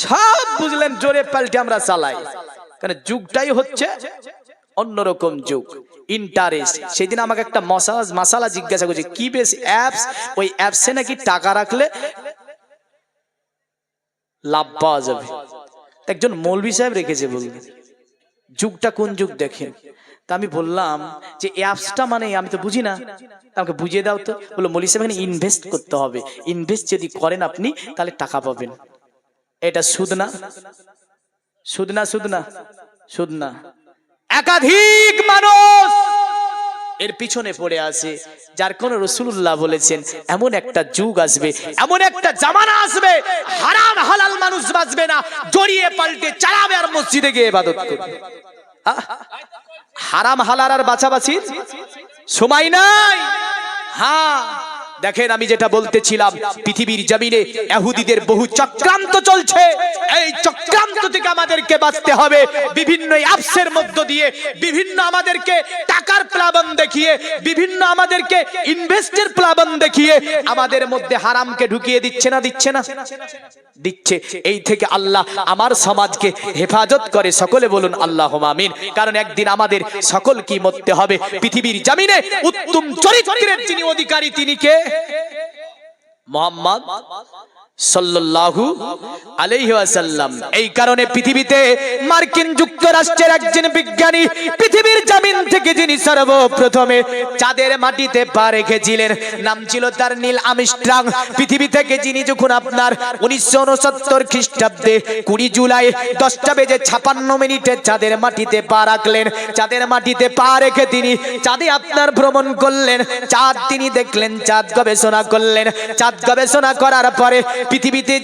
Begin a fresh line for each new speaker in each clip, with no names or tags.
সব বুঝলেন, জোরে পাল্টে আমরা চালাই, কারণ যুগটাই হচ্ছে অন্যরকম যুগ। ইন্টারেস্ট, সেদিন আমাকে একটা মাসালা জিজ্ঞাসা করছে, কি বেশ অ্যাপস, ওই অ্যাপসে নাকি টাকা রাখলে লাভ পাওয়া যাবে। একজন মৌলভী সাহেব রেখেছে, বলবে যুগটা কোন যুগ দেখেন। তা আমি বললাম যে অ্যাপসটা মানে আমি তো বুঝি না, আমাকে বুঝিয়ে দাও তো। বললো মৌলভী সাহেব এখানে ইনভেস্ট করতে হবে, ইনভেস্ট যদি করেন আপনি তাহলে টাকা পাবেন। এটা সুদ না? সুদ না? সুদ না? সুদ না? একাধিক মানুষ এর পিছনে পড়ে আছে, যার কোন রাসূলুল্লাহ বলেছেন এমন একটা যুগ আসবে, এমন একটা জামানা আসবে, হারাম হালাল মানুষ বাঁচবে না, জড়িয়ে পাল্টে চালাবে আর মসজিদে গিয়ে ইবাদত করবে। হারাম হালাল আর বাঁচাবাচির সময় নাই। হ্যাঁ দেখেন, আমি যেটা বলতেছিলাম, পৃথিবীর জমিনে ইহুদিদের বহু চক্রান্ত চলছে। এই চক্রান্ত থেকে আমাদেরকে বাঁচতে হবে। বিভিন্ন অ্যাপসের মধ্য দিয়ে, বিভিন্ন আমাদেরকে টাকার প্লাবন দেখিয়ে, বিভিন্ন আমাদেরকে ইনভেস্টের প্লাবন দেখিয়ে আমাদের মধ্যে হারামকে ঢুকিয়ে দিচ্ছে না? দিচ্ছে না? দিচ্ছে। এই থেকে আল্লাহ আমার সমাজকে হেফাজত করে, সকলে বলুন আল্লাহুম্মা আমিন। কারণ একদিন আমাদের সকল কি মরতে হবে। পৃথিবীর জমিনে উত্তম চরিত্রের যিনি অধিকারী, তিনি কে? মুহাম্মদ সাল্লাল্লাহু আলাইহি ওয়াসাল্লাম। এই কারণে পৃথিবীতে মার্কিন যুক্তরাষ্ট্রের একজন বিজ্ঞানী পৃথিবীর জমিন থেকে যিনি সর্বপ্রথমে চাঁদের মাটিতে পা রেখেছিলেন, নাম ছিল তার নীল আর্মস্ট্রং। পৃথিবী থেকে যিনি যখন আপনার 1969 খ্রিস্টাব্দে 20 জুলাই 10:56 চাঁদের মাটিতে পা রাখলেন, চাঁদের মাটিতে পা রেখে তিনি চাঁদে আপনার ভ্রমণ করলেন, চাঁদ তিনি দেখলেন, চাঁদ গবেষণা করলেন। চাঁদ গবেষণা করার পরে পৃথিবীতে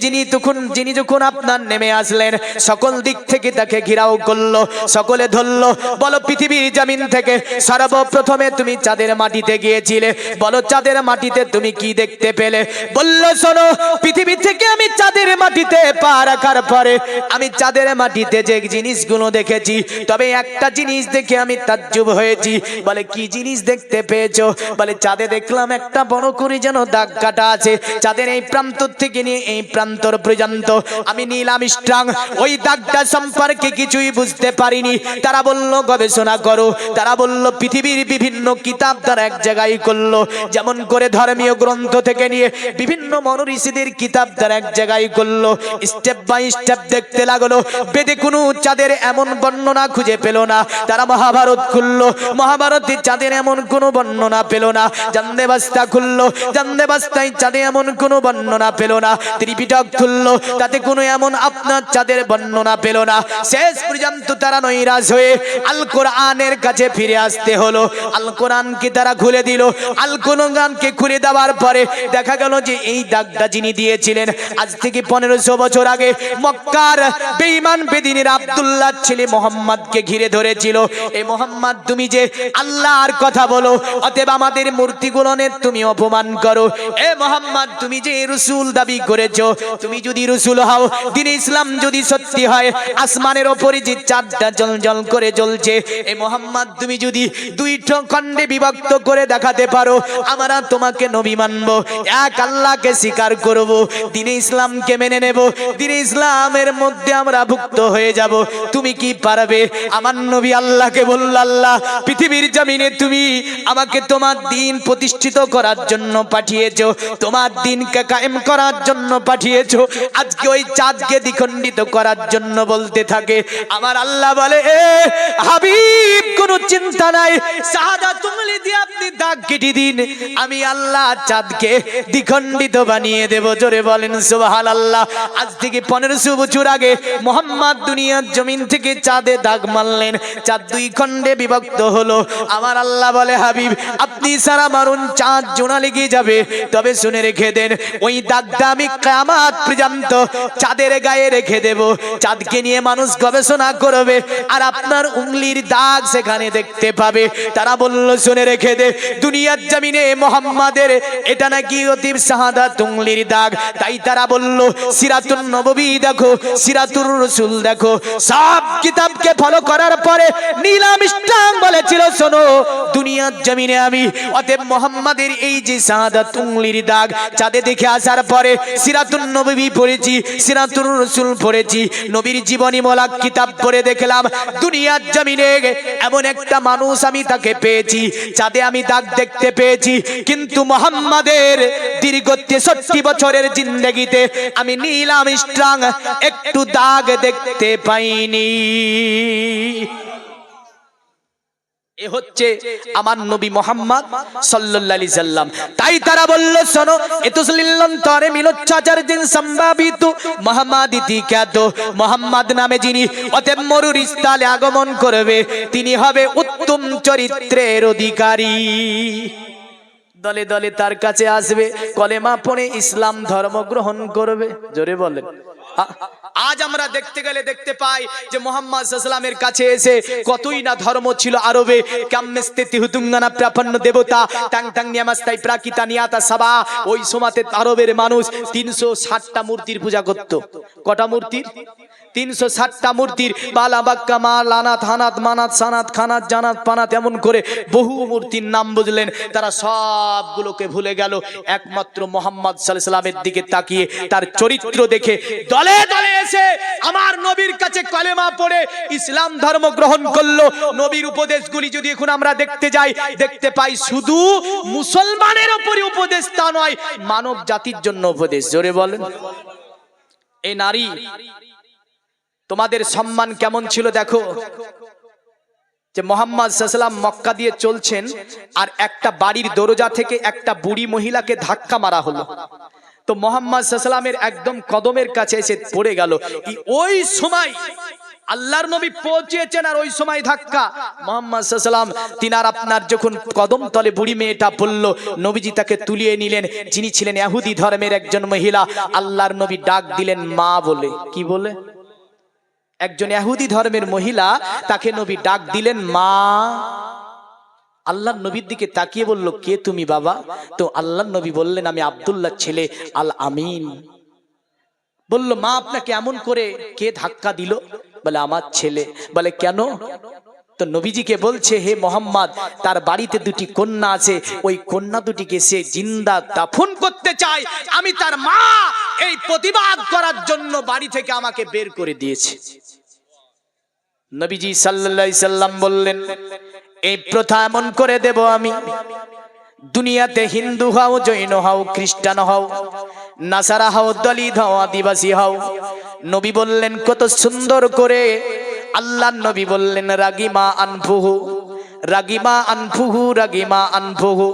যিনি যখন আপনার নেমে আসলেন, সকল দিক থেকে তাকে ঘিরাও করলো, সকলে ধরলো। বলো পৃথিবীর জমিন থেকে সর্বপ্রথমে তুমি চাঁদের মাটিতে গিয়েছিলে, বলো চাঁদের মাটিতে তুমি কি দেখতে পেলে? বললো শোনো, পৃথিবী থেকে আমি চাঁদের মাটিতে পা রাখার পরে আমি চাঁদের মাটিতে যে জিনিসগুলো দেখেছি, তবে একটা জিনিস দেখে আমি তাজ্জুব হয়েছি। বলে কি জিনিস দেখতে পেয়েছো? বলে চাঁদে দেখলাম একটা বড় করে যেন দাগ কাটা আছে, চাঁদের এই প্রান্ত থেকে নিয়ে এই প্রান্তর পর্যন্ত। আমি নীল আর্মস্ট্রং ওই দাগটা সম্পর্কে কিছুই বুঝতে পারিনি। তারা বলল গবেষণা করো, তারা বলল পৃথিবীর বিভিন্ন কিতাব তারা এক জায়গায় করলো, যেমন করে ধর্মীয় গ্রন্থ থেকে নিয়ে বিভিন্ন মনীষীদের কিতাব তারা এক জায়গায় করলো। স্টেপ বাই স্টেপ দেখতে লাগলো, বেদে কোনো চাঁদের এমন বর্ণনা খুঁজে পেল না। তারা মহাভারত খুললো, মহাভারতে চাঁদের এমন কোনো বর্ণনা পেল না। জানদে বাস্তা খুললো, জানদে বাস্তায় চাঁদে এমন কোনো বর্ণনা পেল না। ত্রিপিটক খুললো, তাতে কোনো এমন আপনার চাঁদের বর্ণনা পেল না। শেষ পর্যন্ত তারা নৈরাশ হয়ে আল কোরআনের কাছে ফিরে আসতে হলো। আল কোরআনকে তারা খুলে দিল। আল কোরআনকে খুলে দেওয়ার পরে দেখা গেল যে এই দাগটা যিনি দিয়েছিলেন আজ থেকে 1500 বছর আগে মক্কার বেঈমান বেদিনের আব্দুল্লাহ ছেলে মোহাম্মদকে ঘিরে ধরেছিল। এই মোহাম্মদ, তুমি যে আল্লাহর কথা বলো, অতএব আমাদের মূর্তিগুলোনে তুমি অপমান করো। এ মোহাম্মদ, তুমি যে রাসূল দাবি করেছো, তুমি যদি রাসূল হও, দিন ইসলাম যদি সত্যি হয়, আসমানের উপরে যে চাঁদটা জ্বলজ্বল করে জ্বলছে, এই মোহাম্মদ তুমি যদি দুইটা খণ্ডে বিভক্ত করে দেখাতে পারো, আমরা তোমাকে নবী মানবো, এক আল্লাহকে স্বীকার করব, দিন ইসলামকে মেনে নেব, দিন ইসলামের মধ্যে আমরা ভুক্ত হয়ে যাব। তুমি কি পারবে? আমার নবী আল্লাহকে বলল, আল্লাহ পৃথিবীর জমিনে তুমি আমাকে তোমার দ্বীন প্রতিষ্ঠিত করার জন্য পাঠিয়েছো, তোমার দ্বীনকে কায়েম করার জন্য পাঠিয়েছো, আজকে ওই চাঁদকে দ্বিখণ্ডিত করার জন্য বলতে থাকে। আমার আল্লাহ বলে, এ হাবিব কোনো চিন্তা নাই, শাহাদাত উংলি দিয়ে আপনি দাগ কেটে দিন, আমি আল্লাহ চাঁদকে দ্বিখণ্ডিত বানিয়ে দেব। জোরে বলেন সুবহানাল্লাহ। আজ থেকে 1500 বছর আগে মুহাম্মদ দুনিয়ার জমিন থেকে চাঁদে দাগ মারলেন, চাঁদ দুই খণ্ডে বিভক্ত হলো। আমার আল্লাহ বলে, হাবিব আপনি সারা মারুন, চাঁদ জোড়া লেগে যাবে, তবে শুনে রেখে দেন ওই দাগটা আমি কিয়ামত পর্যন্ত চাঁদের গায়ে রেখে দেব। চাঁদকে নিয়ে মানুষ গবেষণা করবে আর আপনার উংলির দাগ সেখানে দেখতে পাবে। তারা বলল শুনে রেখে দে, দুনিয়ার জমিনে মুহাম্মাদের এটা নাকি অতি শাহাদাত উংলির দাগ। তাই তারা বলল সিরাতুন নববী দেখো, সিরাতুর রাসূল দেখো, সব কিতাবকে ফলো করার পরে নীল আর্মস্ট্রং বলেছিল, শোনো দুনিয়ার জমিনে আমি অতএব মুহাম্মাদের এই যে শাহাদাত উংলির দাগ চাঁদে দেখে আসার পরে সিরাতুন নববী পড়েছি, সিরাতুর রাসূল পড়েছি, নবীর জীবনীমূলক কিতাব পড়ে দেখলাম দুনিয়ার জমিনে এমন একটা মানুষ আমি তাকে পেয়েছি, চাঁদে আমি দাগ দেখতে পেয়েছি, কিন্তু মুহাম্মাদের দীর্ঘ 63 বছরের জিন্দেগিতে আমি নীল আর্মস্ট্রং একটু দাগ দেখতে পাইনি। এ হচ্ছে আমার নবী মুহাম্মদ সাল্লাল্লাহু আলাইহি সাল্লাম। তাই তারা বলল, শোনো এতুসলিল্লান্তরে মিলচ্ছাচার দিন সম্ভাবিত মুহাম্মাদিতি খ্যাত মুহাম্মদ নামে যিনি অতএব মরুর স্থলে আগমন করবে তিনি হবে উত্তম চরিত্রের অধিকারী। দলে দলে তার কাছে আসবে, কলেমা পড়ে ইসলাম ধর্ম গ্রহণ করবে। জোরে বলেন। আজ আমরা দেখতে গেলে দেখতে পাই যে মুহাম্মদ সাল্লাল্লাহু আলাইহি ওয়াসাল্লামের কাছে এসে কতই না ধর্ম ছিল আরবে। কাম্মেস্তেতি হুতুঙ্গানা প্রাপন্ন দেবতা টাং টাং নিয়ামাস্তাই প্রাকিতা নিয়াতা সাবা। ওই সময়তে আরবের মানুষ 360টা মূর্তির পূজা করত। কটা মূর্তির? 360টা মূর্তির। বালা বাক্কা মা লানাত হানাত মানাত সানাত খানাত জানাত পানাত এমন করে বহু মূর্তির নাম বুঝলেন। তারা সবগুলোকে ভুলে গেল, একমাত্র মুহাম্মদ সাল্লাল্লাহু আলাইহি ওয়াসাল্লামের দিকে তাকিয়ে তার চরিত্র দেখে দলে দলে এসে আমার নবীর কাছে কলেমা পড়ে ইসলাম ধর্ম গ্রহণ করলো। নবীর উপদেশগুলি যদি এখন আমরা দেখতে যাই, দেখতে পাই শুধু মুসলমানের উপরই উপদেশ তা নয়, মানব জাতির জন্য উপদেশ। জোরে বলেন। এই নারী তোমাদের সম্মান কেমন ছিল দেখো, যে মুহাম্মদ সাল্লাল্লাহু আলাইহি ওয়াসাল্লাম মক্কা দিয়ে চলছেন আর একটা বাড়ির দরজা থেকে একটা বুড়ি মহিলাকে ধাক্কা মারা হলো। তো মুহাম্মদ সাল্লাল্লাহু আলাইহি ওয়াসাল্লামের একদম কদমের কাছে এসে পড়ে গেল। ওই সময় আল্লাহর নবী পৌঁছেছেন আর ওই সময় ধাক্কা। মুহাম্মদ সাল্লাল্লাহু আলাইহি ওয়াসাল্লাম তিনার আপনার যখন কদম তলে বুড়ি মেয়েটা বলল, নবীজি তাকে তুলিয়ে নিলেন। যিনি ছিলেন ইহুদি ধর্মের একজন মহিলা, আল্লাহর নবী ডাক দিলেন মা বলে। কি বলে? একজন ইহুদি ধর্মের মহিলা, তাকে নবী ডাক দিলেন মা। আল্লাহর নবীর দিকে তাকিয়ে বলল, কে তুমি বাবা? তো আল্লাহর নবী বললেন, আমি আব্দুল্লাহর ছেলে আল আমিন। বলল, মা আপনাকে এমন করে কে ধাক্কা দিল? বলে, আমার ছেলে। বলে, কেন? তো নবীজিকে বলছে, হে মুহাম্মদ, তার বাড়িতে দুটি কন্যা আছে, ওই কন্যা দুটিকে সে জিন্দা দাফন করতে চায়। আমি তার মা, এই প্রতিবাদ করার জন্য বাড়ি থেকে আমাকে বের করে দিয়েছে। নবীজি সাল্লাল্লাহু আলাইহি সাল্লাম বললেন, এই প্রথা এমন করে দেব আমি, দুনিয়াতে হিন্দু হও, জৈন হও, খ্রিস্টান হও, নাসারা হও, দলিত হও, আদিবাসী হও। নবী বললেন কত সুন্দর করে। আল্লাহর নবী বললেন, রাগিমা আনফুহু, রাগিমা আনফুহু, রাগিমা আনফুহু।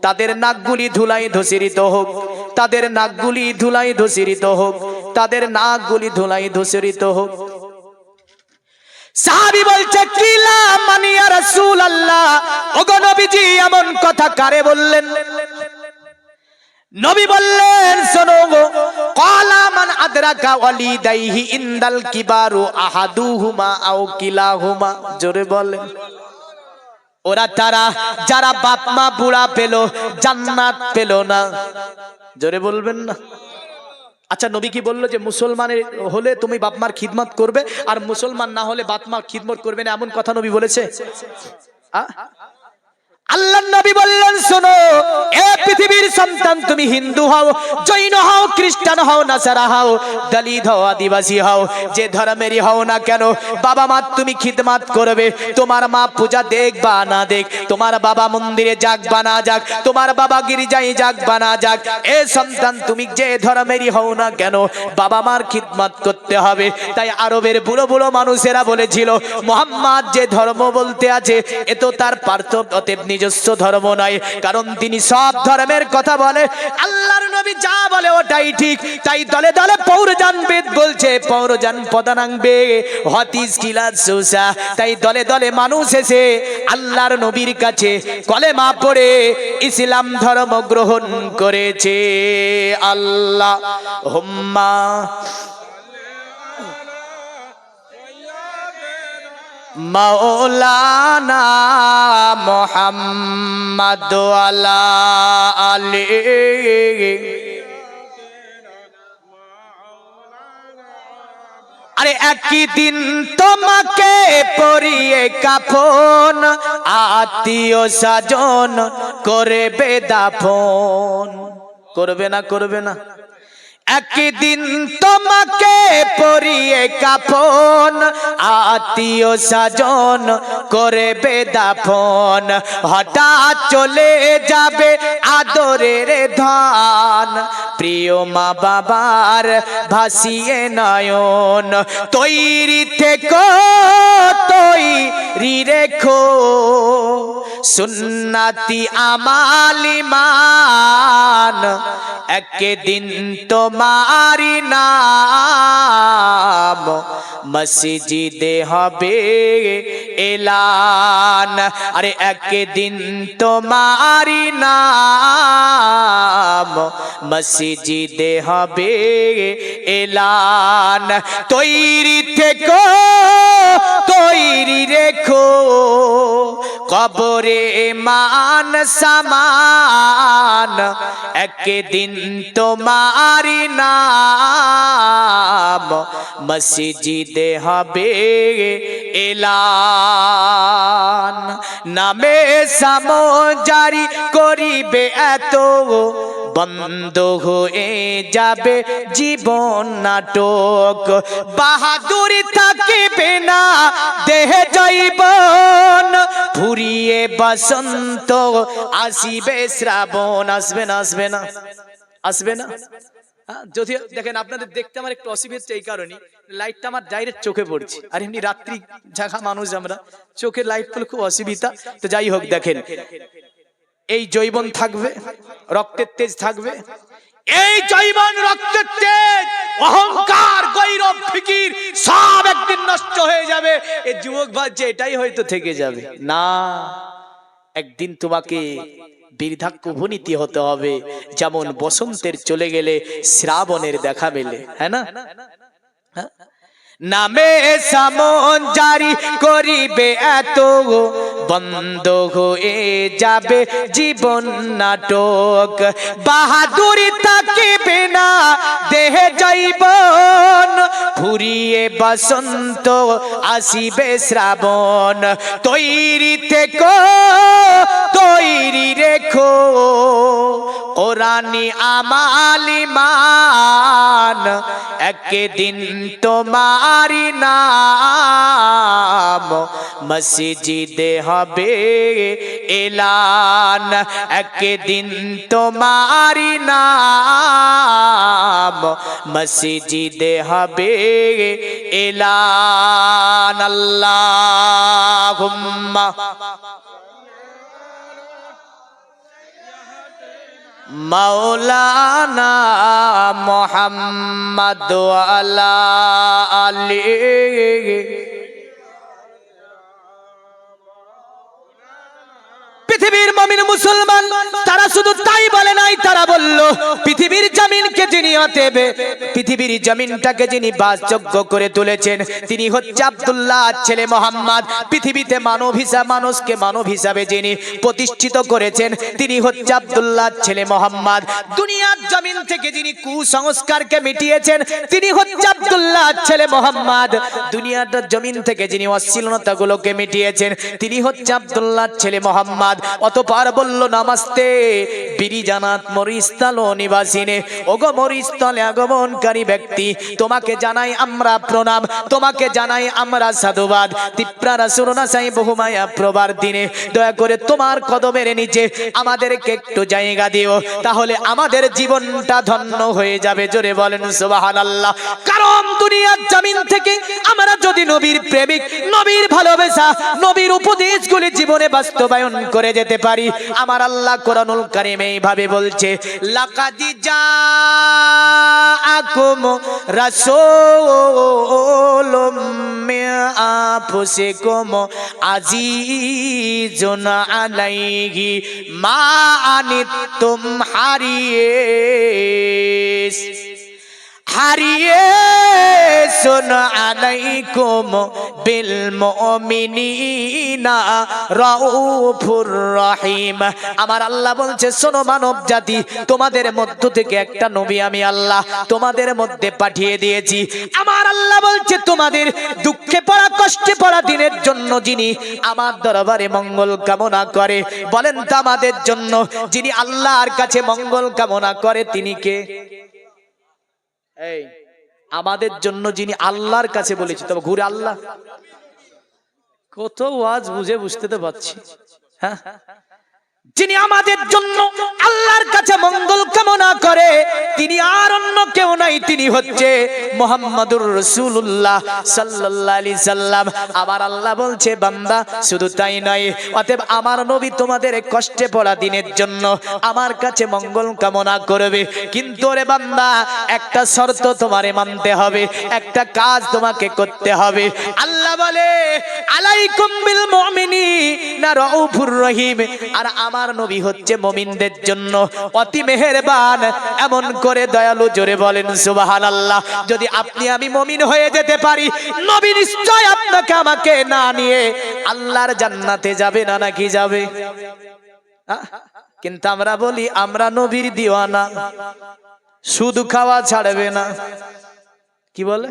তাদের নাকগুলি ধুলাই ধূসরিত হোক, তাদের নাকগুলি ধুলাই ধূসরিত হোক, তাদের নাকগুলি ধুলাই ধূসরিত হোক। সাহাবী বলছে, কিলা মানি ইয়া রাসূলুল্লাহ, ওগো নবীজি এমন কথা কারে বললেন? নবী বললেন, শোনো গো, ক্বালা মান আদরাকা ওয়ালিদাইহি ইনদাল কিবারু আহাদুহুমা আও কিলাহুমা। জোরে বলেন। ওরা তারা যারা বাপ মা বুড়া পেল, জান্নাত পেল না। জোরে বলবেন না। আচ্ছা, নবী কি বললো যে মুসলমানের হলে তুমি বাপ মার খিদমত করবে আর মুসলমান না হলে বাপ মার খিদমত করবে না? এমন কথা নবী বলেছে? আল্লাহর নবী বললেন, শোনো এ পৃথিবীর সন্তান, তুমি হিন্দু হও, জৈন হও, খ্রিস্টান হও, নাসারা হও, দলিত হও, আদিবাসী হও, যে ধর্মেরই হও না কেন, বাবা মা তুমি খিদমত করবে। তোমার মা পূজা দেখ বা না দেখ, তোমার বাবা মন্দিরে যাক বা না যাক, তোমার বাবা গির্জায় যাক বা না যাক, এ সন্তান তুমি যে ধর্মেরই হও না কেন, বাবা মার খিদমত করতে হবে। তাই আরবের বুড়ো বুড়ো মানুষেরা বলেছিল, মুহাম্মদ যে ধর্ম বলতে আছে এ তো তার পার্থক্য নিজস্ব ধর্ম নয়, কারণ তিনি সব ধর্মের কথা বলে। আল্লাহর নবী যা বলে ওটাই ঠিক। তাই দলে দলে পৌরজান বেদ বলছে, পৌরজান পদানাংবে হতিস কিলাত সুসা। তাই দলে দলে মানুষ এসে আল্লাহর নবীর কাছে কলেমা পড়ে ইসলাম ধর্ম গ্রহণ করেছে। আল্লাহ হুম্মা মাওলানা মুহাম্মদ আলা আলি আরে একদিন তোমাকে পরিয়ে কাফন, আত্মীয় স্বজন করবে দাফন। করবে না, করবে না? একদিন তোমাকে পরিয়ে কাফন, আত্মীয় স্বজন করবে দাফন। হঠাৎ চলে যাবে আদরের ধন, প্রিয় মা বাবার ভাসিয়ে নয়ন। তৈরি থেকো, তৈরি রেখো, সুন্নতি আমাল ঈমান, একদিন তোমারি নাম মসজিদে হবে এলান। আরে একদিন তোমারি নাম মসজিদে হবে এলান। তৈরি থেকো, তৈরি রেখো, কবরে মান সামান, একদিন তোমারি নাম মসজিদে হবে এলান। নামে সামজারি করিবে এত, বন্ধ হয়ে যাবে জীবন নাটক। বাহাদুরি থাকিবে না দেহে জৈবন, ফুরিয়ে বসন্ত আসিবে শ্রাবণ। আসবে না, আসবে না, আসবে না? যদি দেখেন আপনাদের দেখতে আমার একটু অসুবিধা হচ্ছে, এই কারণে লাইটটা আমার ডাইরেক্ট চোখে পড়ছে। আর এমনি রাত্রি জাগা মানুষ আমরা, চোখের লাইট পেলে খুব অসুবিধা। তো যাই হোক, দেখেন এই জৈবন থাকবে, রক্তের তেজ থাকবে। এই জৈবন রক্তের তেজ, অহংকার, গৌরব, ফিকির সব একদিন নষ্ট হয়ে যাবে। এই যুবক ভাবছে এটাই হয়তো থেকে যাবে না, একদিন তোমাকে বৃদ্ধাক্য উপনীতি হতে হবে। যেমন বসন্তের চলে গেলে শ্রাবণের দেখা মেলে, হ্যাঁ না? নামে সামন জারি করিবে এত, বন্ধ হয়ে যাবে জীবন নাটক। বাহাদুরি থাকিবে না দেহে জৈবন, ফুরিয়ে বসন্ত আসিবে শ্রাবণ। তৈরি থেকো, তৈরি রেখো, কোরআনি আমাল ঈমান, একদিন তোমারি নাম মসজিদে হবে এলান। একদিন তোমারি নাম মসজিদে হবে এলান। আল্লাহুম্মা মাওলানা মুহাম্মদ আলা আলিহি। পৃথিবীর মুমিন মুসলমান তারা শুধু তাই বলে নাই, তারা বলল পৃথিবীর জমিনকে যিনি অতএব পৃথিবীর জমিনটাকে যিনি বাসযোগ্য করে তুলেছেন তিনি হচ্ছে আব্দুল্লাহ ছেলে মোহাম্মদ। পৃথিবীতে মানব হিসাবে, মানুষকে মানব হিসাবে যিনি প্রতিষ্ঠিত করেছেন তিনি হচ্ছে আব্দুল্লাহ ছেলে মোহাম্মদ। দুনিয়ার জমিন থেকে যিনি কুসংস্কারকে মিটিয়েছেন তিনি হচ্ছে আব্দুল্লাহ ছেলে মোহাম্মদ। দুনিয়ার জমিন থেকে যিনি অশ্লীলতাগুলোকে মিটিয়েছেন তিনি হচ্ছে আব্দুল্লাহ ছেলে মোহাম্মদ। অতঃপর বলল নমস্তে বিরিজানাত মরিস্থল নিবাসিনে, ওগো মরিস্থলে আগমনকারী ব্যক্তি তোমাকে জানাই আমরা প্রণাম, তোমাকে জানাই আমরা সাধুবাদ। তিপ্রা রাসূলুল্লাহ সাই বহুমায়া প্রবার দিনে দয়া করে তোমার কদমের নিচে আমাদেরকে একটু জায়গা দিও, তাহলে আমাদের জীবনটা ধন্য হয়ে যাবে। জোরে বলেন সুবহানাল্লাহ। কারণ দুনিয়ার জমিন থেকে আমরা যদি নবীর প্রেমিক, নবীর ভালোবাসা, নবীর উপদেশগুলি জীবনে বাস্তবায়ন করে যেতে পারি, আমার আল্লাহ কোরআনুল কারীমে এইভাবে বলছে লাকাদ জাআকুম রাসূলুম মিন আনফুসিকুম আজিজুন আলাইহি মা আনিতুম হারিসুন আলাইকুম বিল মুমিনিনা রাউফুর রহিম। আমার আল্লাহ বলছে, শোনো মানব জাতি, তোমাদের মধ্য থেকে একটা নবী আমি আল্লাহ তোমাদের মধ্যে পাঠিয়ে দিয়েছি। আমার আল্লাহ বলছে, তোমাদের দুঃখে পড়া কষ্টে পড়া দিনের জন্য যিনি আমার দরবারে মঙ্গল কামনা করে, বলেন তো আমাদের জন্য যিনি আল্লাহর কাছে মঙ্গল কামনা করে তিনি কে? এই আমাদের জন্য যিনি আল্লাহর কাছে বলেছি, তবে ঘুরে আল্লাহ কত ওয়াজ বুঝে বুঝতে তো পারছি, হ্যাঁ? যিনি আমাদের জন্য আল্লাহর কাছে মঙ্গল কামনা করে তিনি আর অন্য কেউ নাই, তিনি হচ্ছে মুহাম্মাদুর রাসূলুল্লাহ সাল্লাল্লাহু আলাইহি সাল্লাম। আমার আল্লাহ বলছে, বান্দা শুধু তাই নয়, অতএব আমার নবী তোমাদের কষ্টে পড়া দিনের জন্য আমার কাছে মঙ্গল কামনা করবে, কিন্তু রে বান্দা একটা শর্ত তোমারে মানতে হবে, একটা কাজ তোমাকে করতে হবে। আল্লাহ বলে, আলাইকুম বিল মুমিনিনা রাউফুর রহিম। আর আমার নবী হচ্ছে মুমিনদের জন্য অতি মেহেরবান, এমন করে দয়ালু। জোরে বলেন সুবহানাল্লাহ। যদি আপনি আমি মুমিন হয়ে যেতে পারি, নবী নিশ্চয় আপনাকে আমাকে না নিয়ে আল্লাহর জান্নাতে যাবে না, নাকি যাবে? কিন্তু আমরা বলি আমরা নবীর দিওয়ানা, সুদ খাওয়া ছাড়বে না। কি বলে?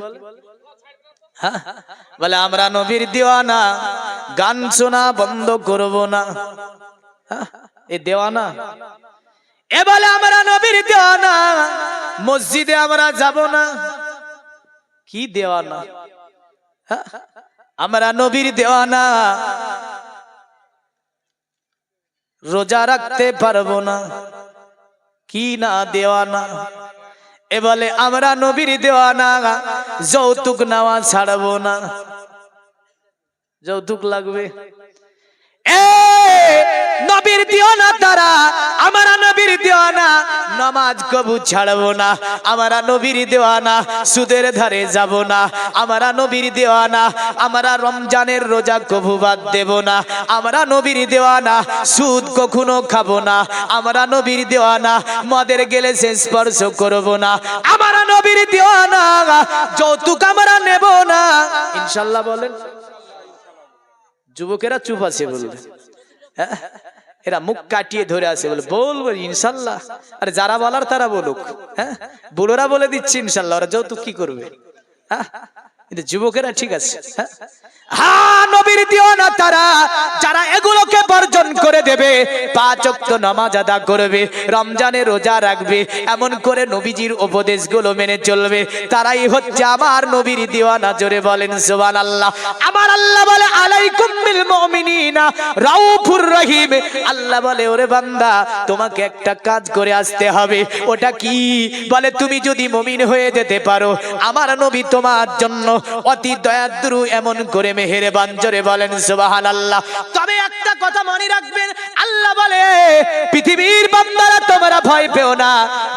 বলে আমরা নবীর দিওয়ানা, গান শোনা বন্ধ করব না। এ দেওয়ানা। এ বলে আমরা নবীর দেওয়ানা, মসজিদে আমরা যাব না। কি দেওয়ানা? আমরা নবীর দেওয়ানা, রোজা রাখতে পারবো না। কি না দেওয়ানা? এ বলে আমরা নবীর দেওয়ানা, যৌতুক নেওয়া ছাড়বো না। যৌতুক লাগবে? নবীর দিওয়ানা তারা, আমরা নবীর দিওয়ানা, নামাজ কবু ছাড়বো না। আমরা নবীর দিওয়ানা, সুদের ধারে যাব না। আমরা নবীর দিওয়ানা, আমরা রমজানের রোজা কবু বাদ দেব না। আমরা নবীর দিওয়ানা, সুদ কখনো খাবো না। আমরা নবীর দিওয়ানা, মদের গেলে সে স্পর্শ করব না। আমরা নবীর দিওয়ানা, যৌতুক আমরা নেব না। ইনশাআল্লাহ বলেন। যুবকেরা চুপ আছে বলবে, এরা মুখ কাটিয়ে ধরে আছে বলে বলবো ইনশাল্লাহ। আর যারা বলার তারা বলুক, হ্যাঁ? বুড়োরা বলে দিচ্ছে ইনশাল্লাহ, ওরা যৌতুক কি করবে? কিন্তু যুবকেরা ঠিক আছে। হ্যাঁ, নবীর দিওয়ানা তারা যারা এগুলোকে বর্জন করে দেবে, 5 ওয়াক্ত নামাজ আদা করবে, রমজানে রোজা রাখবে, এমন করে নবীজির উপদেশগুলো মেনে চলবে, তারাই হচ্ছে আমার নবীর দিওয়ানা। জোরে বলেন সুবহানাল্লাহ। আমার আল্লাহ বলে, আলাইকুম বিল মুমিনিনা রাউফুর রহিম। আল্লাহ বলে, ওরে বান্দা তোমাকে একটা কাজ করে আসতে হবে। ওটা কি? বলে, তুমি যদি মুমিন হয়ে যেতে পারো, আমার নবী তোমার জন্য অতি দয়াদ্রু, এমন করে মেহেরবান। জোরে বলেন সুবহানাল্লাহ। তবে একটা কথা মনে রাখবেন, আল্লাহ বলে, পৃথিবীর বান্দারা তোমরা ভয় পেও না।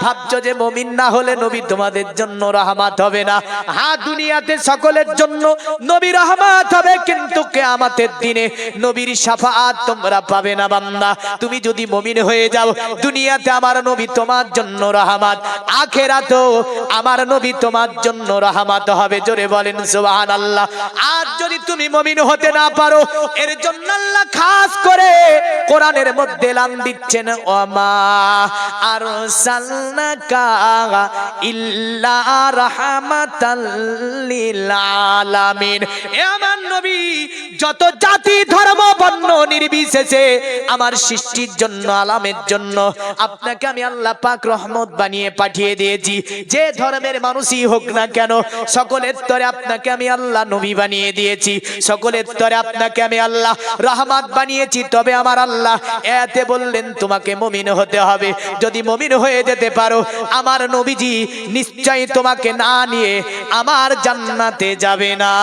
ভাবছো যে মুমিন না হলে নবী তোমাদের জন্য রহমত হবে না? হ্যাঁ, দুনিয়াতে সকলের জন্য নবী রহমত হবে, কিন্তু কিয়ামতের দিনে নবীর শাফাআত তোমরা পাবে না বান্দা। তুমি যদি মুমিন হয়ে যাও, দুনিয়াতে আমার নবী তোমার জন্য রহমত, আখিরাতেও আমার নবী তোমার জন্য রহমত হবে। জোরে বলেন সুবহানাল্লাহ। আর যদি তুমি মুমিন হতে না পারো, এর জন্য আল্লাহ খাস করে কোরআনের মধ্যে এলান দিচ্ছেন, ওমা আরসালনাকা ইল্লা রাহমাতাল লিল আলামিন। এ আমার নবী, যত জাতি ধর্ম বর্ণ নির্বিশেষে আমার সৃষ্টির জন্য, আলামের জন্য আপনাকে আমি আল্লাহ পাক রহমত বানিয়ে পাঠিয়ে দিয়েছি। যে ধর্মের মানুষই হোক না কেন, সকলের তরে আপনাকে আমি আল্লাহ নবী বানিয়ে দিয়েছি, সকলের তরে আপনাকে আমি আল্লাহ রহমত বানিয়েছি। তবে আমার আল্লাহ এতে বললেন তোমাকে মুমিন হতে হবে। যদি মুমিন হয়ে যেতে পারো, আমার নবীজি নিশ্চয়ই তোমাকে না নিয়ে আমার জান্নাতে যাবে না।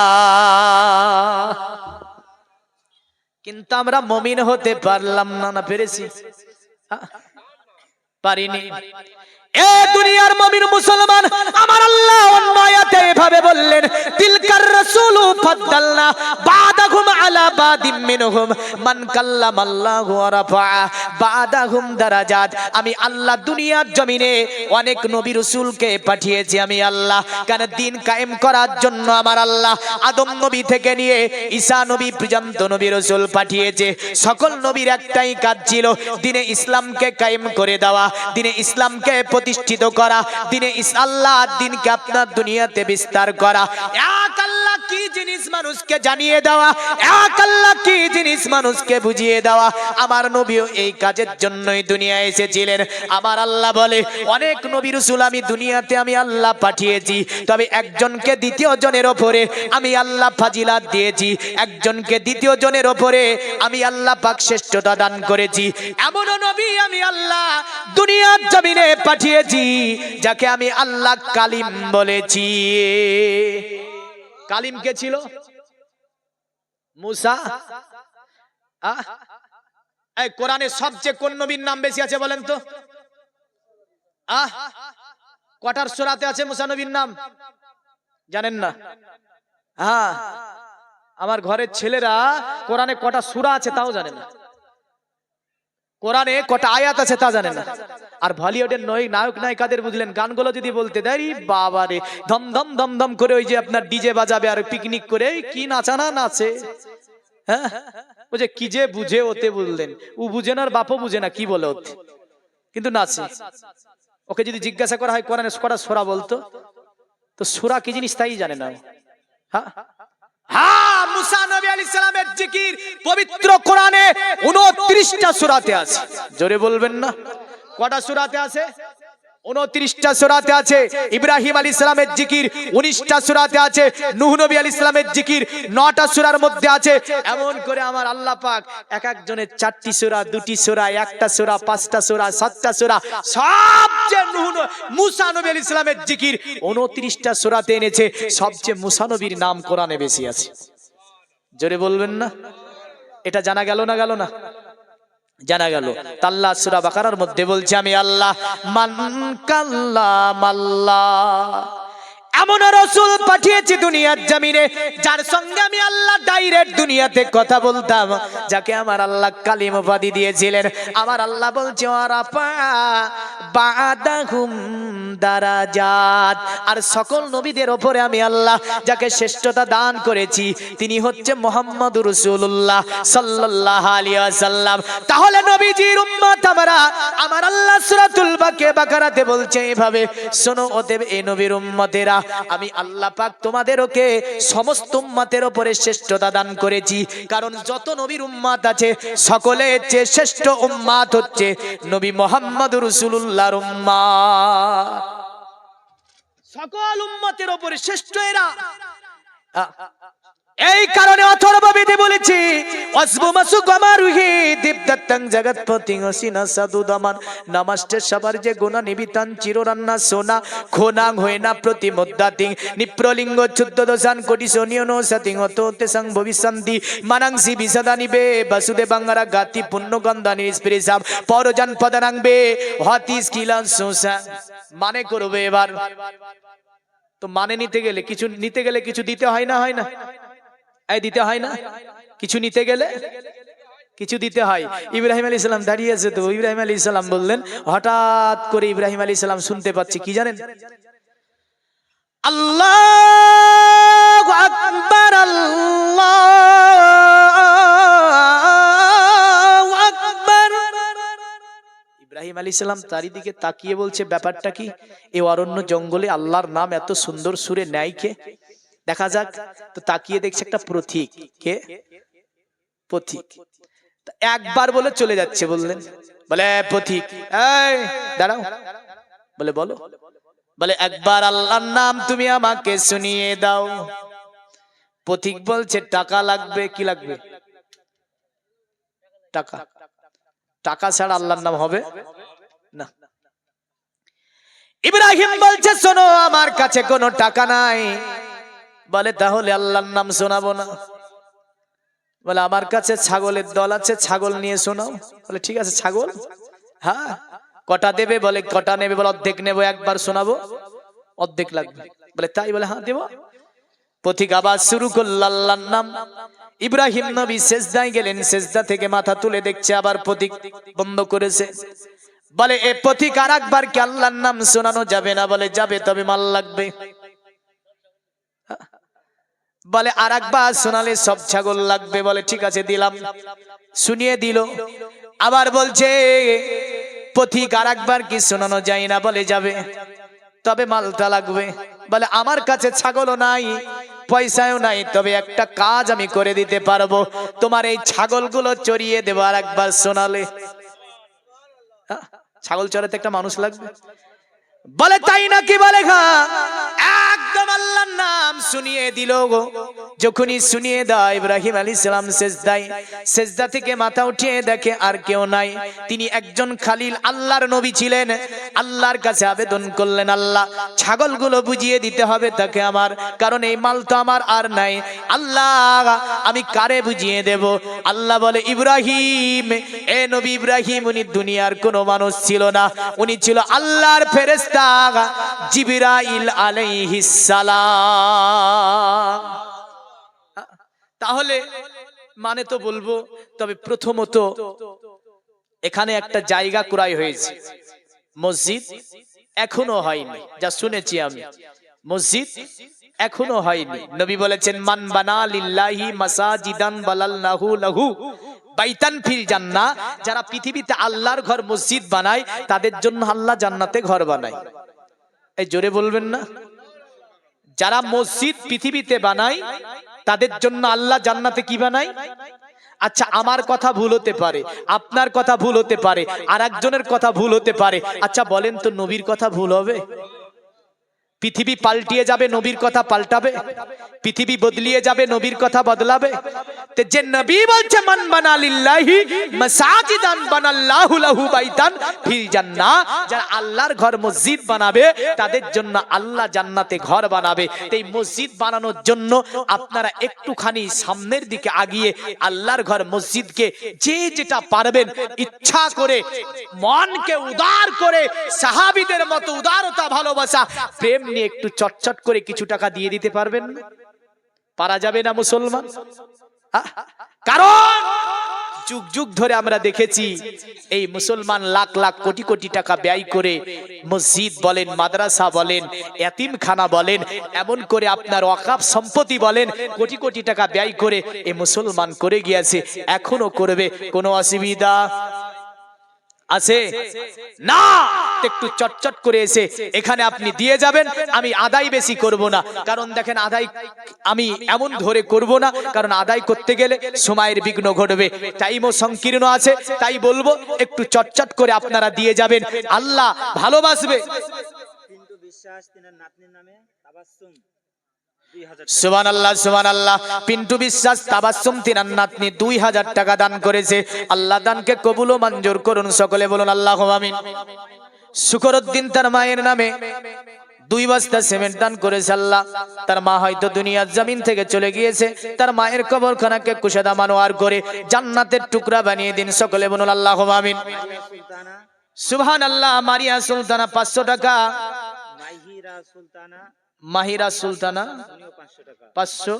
কিন্তু আমরা মুমিন হতে পারলাম না। না পেরেছি? পারিনি। এ দুনিয়ার মুমিন মুসলমান, আমার আল্লাহ অন্য আয়াতে এভাবে বললেন, তিলকার রাসূলু ফাদ্দালনা বাদাহুম আলা আলা বাদিম মিনহুম মান কাল্লামাল্লাহু ওয়া রাফা বাদাহুম দারাজাত। আমি আল্লাহ দুনিয়ার জমিনে অনেক নবী রাসূলকে পাঠিয়েছি আমি আল্লাহ, কেন দিন কায়েম করার জন্য আমার আল্লাহ আদম নবী থেকে নিয়ে ঈসা নবী পর্যন্ত নবী রাসূল পাঠিয়েছে। সকল নবীর একটাই কাজ ছিল, দিনে ইসলামকে কায়েম করে দেওয়া, দিনে ইসলামকে প্রতিষ্ঠিত করা, দিনে আল্লাহ দিনকে আপনার দুনিয়াতে বিস্তার করা। এক আল্লাহ কি জিনিস মানুষকে জানিয়ে দেওয়া, এক আল্লাহ কি জিনিস মানুষকে বুঝিয়ে দেওয়া। আমার নবীও এই কাজের জন্যই দুনিয়ায় এসেছিলেন। আমার আল্লাহ বলে অনেক নবী রাসূল আমি দুনিয়াতে আমি আল্লাহ পাঠিয়েছি, তবে একজনকে দ্বিতীয় জনের ওপরে আমি আল্লাহ ফাজিলাত দিয়েছি, একজনকে দ্বিতীয় জনের ওপরে আমি আল্লাহ পাক শ্রেষ্ঠতা দান করেছি। এমন নবী আমি আল্লাহ দুনিয়ার জমিনে পাঠিয়েছি যাকে আমি আল্লাহ কালিম বলেছি। কালিম কে ছিল? মুসা। এই কোরআনে সবচেয়ে কোন নবীর নাম বেশি আছে বলেন তো? কটার সূরাতে আছে মুসা নবীর নাম জানেন না? হ্যাঁ, আমার ঘরের ছেলেরা কোরআনে কটা সূরা আছে তাও জানে না, কোরআনে কটা আয়াত আছে তা জানে না। আর বলিউডের নায়ক নায়িকাদের বুঝলেন গানগুলো যদি বলতে দেয় বাবা রে, ধমধম ধমধম করে ওই যে আপনার ডিজে বাজাবে আর পিকনিক করে কি নাচানা নাচে। হ্যাঁ, ও যে কি যে বুঝে ওতে বুঝলেন, ও বুঝে না আর বাপও বুঝে না কি বলে ওতে, কিন্তু নাচে। ওকে যদি জিজ্ঞাসা করা হয় কোরআনে কটা সূরা বলতো, তো সূরা কি জিনিস তাই জানে না। হ্যাঁ হ্যাঁ, মুসা নবী আলাইহিস সালামের জিকির পবিত্র কোরআনে 29টা সূরাতে আছে। জোরে বলবেন না? কটা সূরাতে আছে? 29টা সূরাতে আছে। ইব্রাহিম আলাইহিস সালামের জিকির 19টা সূরাতে আছে। নূহ নবী আলাইহিস সালামের জিকির 9টা সূরার মধ্যে আছে। এমন করে আমার আল্লাহ পাক এক একজনের 4টি সূরা, 2টি সূরা, 1টা সূরা, 5টা সূরা, 7টা সূরা, সবচেয়ে মুসা নবী আলাইহিস সালামের জিকির 29টা সূরাতে এনেছে। সবচেয়ে মুসা নবীর নাম কোরআনে বেশি আছে। জোরে বলবেন না? এটা জানা গেল না গেল না? জানা গেল। আল্লাহ সূরা বাকারার মধ্যে বলছে আমি আল্লাহ মান কাল্লামাল্লাহ, এমন রাসূল পাঠিয়েছি দুনিয়ার জমিনে যার সঙ্গে আমি আল্লাহ ডাইরেক্ট দুনিয়াতে কথা বলতাম, যাকে আমার আল্লাহ কালিম উপাধি দিয়েছিলেন। আমার আল্লাহ বলছে ওয়ারাফা বাদাহুম দারাজাত, আর সকল নবীদের উপরে আমি আল্লাহ যাকে শ্রেষ্ঠতা দান করেছি তিনি হচ্ছে মুহাম্মদুর রাসূলুল্লাহ সাল্লাল্লাহু আলাইহি ওয়াসাল্লাম। তাহলে নবীজির উম্মত আমরা, আমার আল্লাহ সূরাতুল বাকারাতে বলছে এভাবে, শোনো ওদের এই নবীর উম্মতেরা, আমি আল্লাহ পাক তোমাদেরকে সমস্ত উম্মতের উপরে শ্রেষ্ঠতা দান করেছি। কারণ যত নবীর উম্মত আছে সকলের চেয়ে শ্রেষ্ঠ উম্মত হচ্ছে নবী মুহাম্মদুর রাসূলুল্লাহর উম্মত। সকল উম্মতের উপরে শ্রেষ্ঠ এরা। এই কারণে অথর্ববেদে বলেছি অসবু মাসু গমারুহি দীপদত্তং জগৎপতি অসিনা সাদুদমান নমস্তে সবার যে গুণ নিবিতান চিররান্না সোনা খোনাং হয়না প্রতিমদ্দাতিং নিপ্রলিঙ্গ চুদ্দ দশান কোটি সোনিয়ন সতিং অতোতে সং ভবিষ্যন্তি মানাংসি বিসদানিবে বাসুদেবাঙ্গারা গাতি পুণ্যগন্ধানি স্পিরিসাম পরজান পদানাংবে হতিস কিলান সোসা। মানে করবে এবার তো, মানে নিতে গেলে কিছু দিতে হয় না, হয় না? এই দিতে হয় না? কিছু নিতে গেলে কিছু দিতে হয়। ইব্রাহিম আলাইহিস সালাম দাঁড়িয়ে আছে, তো ইব্রাহিম আলাইহিস সালাম বললেন, হঠাৎ করে ইব্রাহিম আলাইহিস সালাম শুনতে পাচ্ছি কি জানেন? আল্লাহু আকবার, আল্লাহু আকবার। ইব্রাহিম আলাইহিস সালাম চারিদিকে তাকিয়ে বলছে ব্যাপারটা কি? এই অরণ্য জঙ্গলে আল্লাহর নাম এত সুন্দর সুরে নেয় কে? দেখা যাক। তো তাকিয়ে দেখছে একটা পথিক। কে? পথিক। একবার বলে চলে যাচ্ছে, বললেন বলে পথিক এই দাঁড়াও, বলে বলো, বলে একবার আল্লাহর নাম তুমি আমাকে শুনিয়ে দাও। পথিক বলছে টাকা লাগবে। কি লাগবে? টাকা। টাকা ছাড়া আল্লাহর নাম হবে না। ইব্রাহিম বলছে শোনো আমার কাছে কোনো টাকা নাই। বলে তাহলে আল্লাহর নাম শোনাবো না। বলে আমার কাছে ছাগলের দল আছে, ছাগল নিয়ে শোনাও। বলে ঠিক আছে ছাগল। হ্যাঁ, কটা দেবে? বলে কটা নেবে? বলে অর্ধেক নেবো, একবার শোনাবো, অর্ধেক লাগবে। বলে তাই? বলে হ্যাঁ দেবো। পথিক আবার শুরু করল আল্লাহর নাম। ইব্রাহিম নবী সেজদায় গেলেন, সেজদা থেকে মাথা তুলে দেখছে আবার পথিক বন্ধ করেছে। বলে এ পথিক আর একবার কি আল্লাহর নাম শোনানো যাবে না? বলে যাবে, তবে মাল লাগবে। বলে আর একবার শোনালে সব ছাগল লাগবে। বলে ঠিক আছে দিলাম, শুনিয়ে দিল। আবার বলছে পথিক আর একবার কি শোনানো যায় না? বলে যাবে, তবে মালটা লাগবে। বলে আমার কাছে ছাগলও নাই, পয়সাও নাই, তবে একটা কাজ আমি করে দিতে পারবো, তোমার এই ছাগলগুলো চড়িয়ে দেবো আর একবার শোনালে। ছাগল চড়াতে একটা মানুষ লাগবে। বলে তাই নাকি? বলে হ্যাঁ। একদম আল্লাহর নাম শুনিয়ে দিল গো। যখনই শুনিয়ে দেয় ইব্রাহিম আলাইহিস সালাম সেজদায়, সেজদা থেকে মাথা উঠিয়ে দেখে আর কেউ নাই। তিনি একজন খালিল আল্লাহর নবী ছিলেন। আল্লাহর কাছে আবেদন করলেন, আল্লাহ ছাগলগুলো বুঝিয়ে দিতে হবে তাকে আমার, কারণ এই মাল তো আমার আর নাই। আল্লাহ আমি কারে বুঝিয়ে দেব? আল্লাহ বলে ইব্রাহিম, এ নবী ইব্রাহিম উনি দুনিয়ার কোনো মানুষ ছিল না, উনি ছিল আল্লাহর ফেরেশতা জিবরাইল আলাইহিস সালাম। তাহলে মানে তো বলবো, তবে প্রথমত এখানে একটা জায়গা ক্রয় হয়েছে, মসজিদ এখনো হয়নি, যা শুনেছি আমি, মসজিদ এখনো হয়নি। নবী বলেছেন মান বানা লিল্লাহি মাসাজিদান বালাল্লাহু লাহু বাইতান ফিল জান্নাহ, যারা পৃথিবীতে আল্লাহর ঘর মসজিদ বানায় তাদের জন্য আল্লাহ জান্নাতে ঘর বানায়। এই জোরে বলবেন না? যারা মসজিদ পৃথিবীতে বানায় তাদের জন্য আল্লাহ জান্নাতে কি বানায়? আচ্ছা আমার কথা ভুল হতে পারে, আপনার কথা ভুল হতে পারে, আর একজনের কথা ভুল হতে পারে। আচ্ছা বলেন তো নবীর কথা ভুল হবে? পৃথিবী পাল্টিয়ে যাবে, নবীর কথা পাল্টাবে? পৃথিবী বদলিয়ে যাবে, নবীর কথা বদলাবে? তে যে নবী বলছে মান বানা লিল্লাহি মাসাজিদান বানাল্লাহু লাহু বাইতান ফিল জান্নাহ, যারা আল্লাহর ঘর মসজিদ বানাবে তাদের জন্য আল্লাহ জান্নাতে ঘর বানাবে। এই মসজিদ বানানোর জন্য আপনারা একটুখানি সামনের দিকে আগিয়ে আল্লাহর ঘর মসজিদকে যে যেটা পারবেন ইচ্ছা করে মনকে উদার করে সাহাবীদের মতো উদারতা ভালোবাসা প্রেম নিয়ে একটু চটচট করে কিছু টাকা দিয়ে দিতে পারবেন না? পারা যাবে না মুসলমান? কারণ যুগ যুগ ধরে আমরা দেখেছি এই মুসলমান লাখ লাখ কোটি কোটি টাকা ব্যয় করে মসজিদ বলেন, মাদ্রাসা বলেন, এতিমখানা বলেন, এমন করে আপনার ওয়াকফ সম্পত্তি বলেন, কোটি কোটি টাকা ব্যয় করে এই মুসলমান করে গিয়েছে, এখনো করবে। কোনো অসুবিধা আছে না? একটু চটচট করে এসে এখানে আপনি দিয়ে যাবেন। আমি আদায় বেশি করব না, কারণ দেখেন আদায় আমি এমন ধরে করব না, কারণ আদায় করতে গেলে সময়ের বিঘ্ন ঘটবে, টাইমও সংকীর্ণ আছে। তাই বলবো একটু চটচট করে আপনারা দিয়ে যাবেন, আল্লাহ ভালোবাসবে।
পিন্টু বিশ্বাস তিনার নাতনির নামে তাবাসসুম
সুবহানাল্লাহ সুবহানাল্লাহ। পিন্টু বিশ্বাস তাবাসসুম তিনার নাতনি 2000 টাকা দান করেছে। আল্লাহ দানকে কবুল ও মঞ্জুর করুন, সকলে বলুন আল্লাহুম্মা আমিন। শুকরউদ্দিন তার মায়ের নামে 2 বস্তা সিমেন্ট দান করেছে। আল্লাহ তার মা হয়তো দুনিয়ার জমিন থেকে চলে গিয়েছে, তার মায়ের কবরখানাকে কুশাদা মানোয়ার করে জান্নাতের টুকরা বানিয়ে দিন, সকলে বলুন আল্লাহুম্মা আমিন।
সুলতানা
সুবহানাল্লাহ। মারিয়া সুলতানা 500 টাকা,
মাহিরা সুলতানা
মাহিরা সুলতানা
উনিও 500 টাকা
500।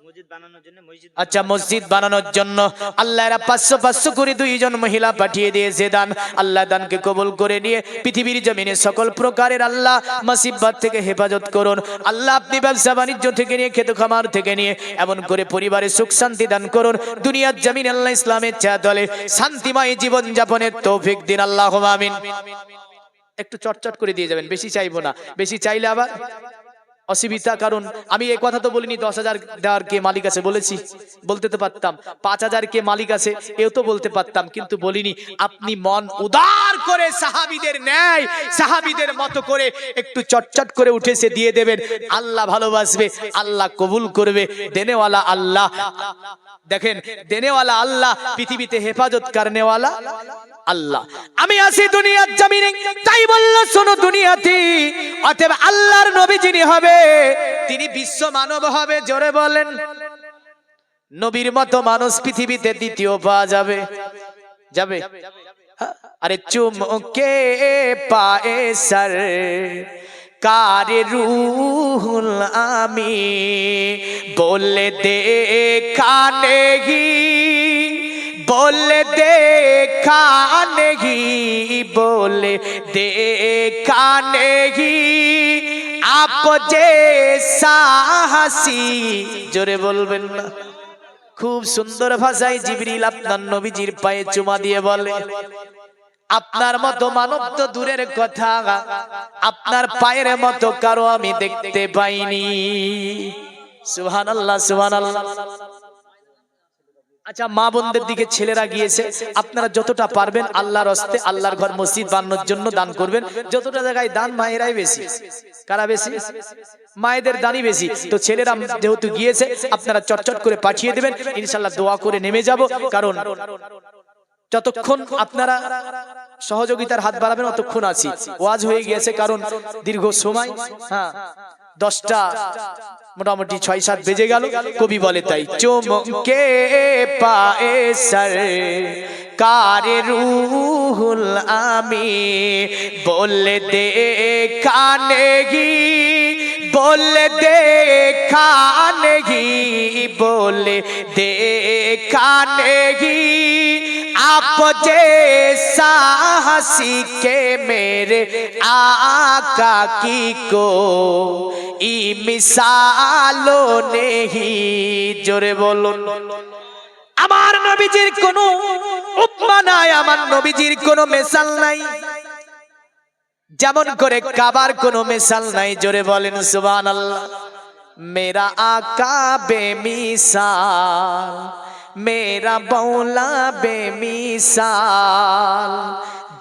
মসজিদ বানানোর জন্য
আচ্ছা মসজিদ বানানোর জন্য আল্লাহ এরা 500 করে 2 জন মহিলা পাঠিয়ে দিয়েছে দান। আল্লাহ দানকে কবুল করে নিয়ে পৃথিবীর জমিনে সকল প্রকারের আল্লাহ মুসিবত থেকে হেফাজত করুন। আল্লাহ আপনি ব্যবসা বাণিজ্য থেকে নিয়ে খেত খামার থেকে নিয়ে এমন করে পরিবারে সুখ শান্তি দান করুন। দুনিয়ার জমিনে আল্লাহ ইসলামের চাদলে শান্তিময় জীবন যাপনের তৌফিক দিন, আল্লাহুম্মা আমিন। একটু চটচট করে দিয়ে যাবেন, বেশি চাইবো না, বেশি চাইলে আবার অসুবিধা। কারণ আমি এই কথা তো বলিনি 10,000 দেওয়ার কে মালিক আছে, বলেছি, বলতে তো পারতাম 5,000 কে মালিক আছে, এও তো বলতে পারতাম, কিন্তু বলিনি। আপনি মন উদার করে সাহাবীদের ন্যায় সাহাবীদের মতো করে একটু চটচট করে উঠেছে দিয়ে দেবেন, আল্লাহ ভালোবাসবে, আল্লাহ কবুল করবে। দেনেওয়ালা আল্লাহ, দেখেন দেনেওয়ালা আল্লাহ, পৃথিবীতে হেফাজত করনেওয়ালা আল্লাহ। আমি আছি দুনিয়ার জমিনে, তাই বলল শোনো দুনিয়াতে, অতএব আল্লাহর নবী যিনি হবে তিনি বিশ্ব মানব হবে। জোরে বলেন, নবীর মতো মানুষ পৃথিবীতে দ্বিতীয় পাওয়া যাবে? যাবে? আরে চুমকে পায়ে সর কারে রুহুল আমি বলে দেখা নেহি बोले देखा नहीं बोले देखा नहीं आप जैसा हसी जोरे बोलবেন না খুব সুন্দর ভাষায় জিবরিল আপনার নবীজির পায়ে চুমা দিয়ে বলে আপনার মতো মানব তো দূরের কথা আপনার পায়ের মতো কারো আমি দেখতে পাইনি সুবহানাল্লাহ সুবহানাল্লাহ আচ্ছা মা বোনদের দিকে ছেলেরা গিয়েছে আপনারা যতটা পারবেন আল্লাহর রাস্তে আল্লাহর ঘর মসজিদ বানানোর জন্য দান করবেন যতটা জায়গায় দান মায়েরাই বেশি কারা বেশি মায়েদের দানই বেশি তো ছেলেরা যেহেতু গিয়েছে আপনারা চটচট করে পাঠিয়ে দিবেন ইনশাআল্লাহ দোয়া করে নেমে যাব কারণ যতক্ষণ আপনারা সহযোগিতার হাত বাড়াবেন ততক্ষণ আছি ওয়াজ হয়ে গিয়েছে কারণ দীর্ঘ সময় হ্যাঁ 10টা মোটামুটি 6-7 বেজে গেল কবি বলে তাই চমকে পায়ে সর কারে রুহুল আমি বলে দেখা নেহি बोले देखा नहीं बोले देखा नहीं आप जैसा हंसी के मेरे आका की को ई मिसालों नहीं जोरे बोलो আমার নবীজির কোনো উপমা নাই আমার নবীজির কোনো মিসাল নাই যেমন করে কাবার কোনো মিসাল নাই জোরে বলেন সুবহানাল্লাহ मेरा आका बेमिसाल मेरा मौला बेमिसाल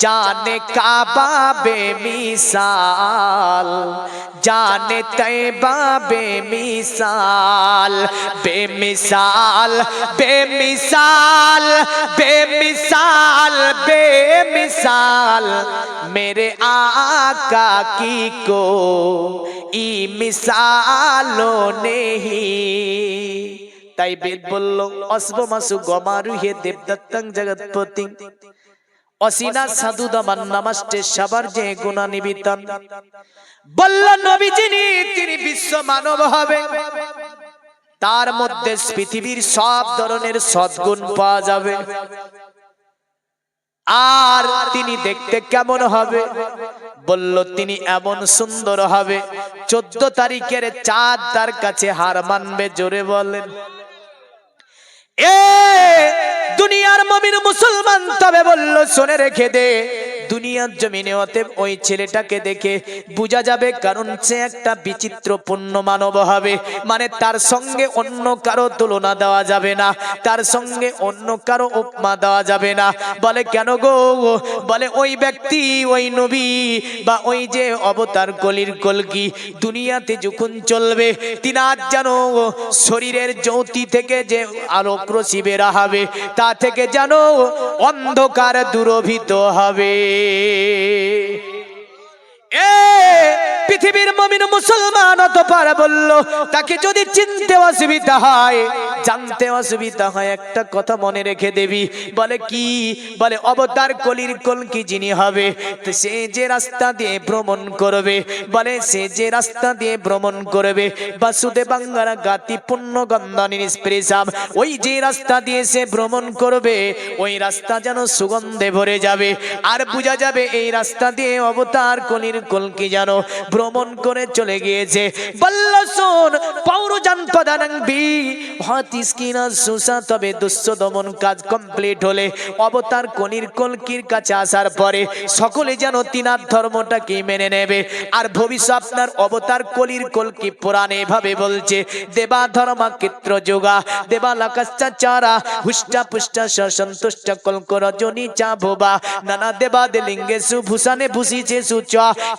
जाने काबा बेमिसाल जाने तैबा बेमिसाल बेमिसाल बेमिसाल बेमिसाल बेमिसाल मेरे आका की को ई मिसालो नहीं তাই বেদ বলল অসবমাসু গমারু হে দেবদত্তং জগৎপতি অসিনা সাধু দামান নমস্তে সবার যে গুণা নিবিতন বলল নবী যিনি তিনি বিশ্ব মানব হবে তার মধ্যে পৃথিবীর সব ধরনের সদ্গুণ পাওয়া যাবে আর তিনি দেখতে কেমন হবে বলল তিনি এমন সুন্দর হবে 14 তারিখের চাঁদ তার কাছে হার মানবে জোরে বলেন এ দুনিয়ার মুমিন মুসলমান তবে বলল শুনে রেখে দে দুনিয়ার জমিনে অতএব ওই ছেলেটাকে দেখে বোঝা যাবে কারণ সে একটা বিচিত্রপূর্ণ মানব হবে মানে তার সঙ্গে অন্য কারো তুলনা দেওয়া যাবে না তার সঙ্গে অন্য কারো উপমা দেওয়া যাবে না বলে কেন গো বলে ওই ব্যক্তি ওই নবী বা ওই যে অবতার কলির কলকি দুনিয়াতে যখন চলবে তিনার যেন শরীরের জ্যোতি থেকে যে আলোক রশ্মি বের হবে তা থেকে যেন অন্ধকার দূরভীত হবে পৃথিবীর মুমিন মুসলমান অতঃপর বলল তাকে যদি চিনতে অসুবিধা হয় জানতে অসুবিধা হয় একটা কথা মনে রেখে দেবি বলে কি বলে অবতার কলির কলকি যিনি হবে সে যে রাস্তা দিয়ে ভ্রমণ করবে বলে সে যে রাস্তা দিয়ে ভ্রমণ করবে বাসুদেবাঙ্গারা গাতি পুণ্য গন্ধনী নিষ্প্রেসাম ওই যে রাস্তা দিয়ে সে ভ্রমণ করবে ওই রাস্তা যেন সুগন্ধে ভরে যাবে আর বোঝা যাবে এই রাস্তা দিয়ে অবতার কলির কলকি যেন ভ্রমণ করে চলে গিয়েছে বলল শোন পৌরজান প্রদানং বি হাতিসকিনা সুসা তবে দুঃস্থ দমন কাজ কমপ্লিট হলে অবতার কলির কলকির কাছে আসার পরে সকলে যেন তিনার ধর্মটাকে মেনে নেবে আর ভবিষ্যৎ আপনার অবতার কলির কলকি পুরাণে ভাবে বলছে দেবা ধর্মা ক্ষেত্র যোগা দেবা লাকাশ্চাচারা হুষ্টা পুষ্টা সন্তুষ্ট কলক রজনী চা ভোবা নানা দেবা দেলিঙ্গে সুভূষণে ভূষিছে সুচ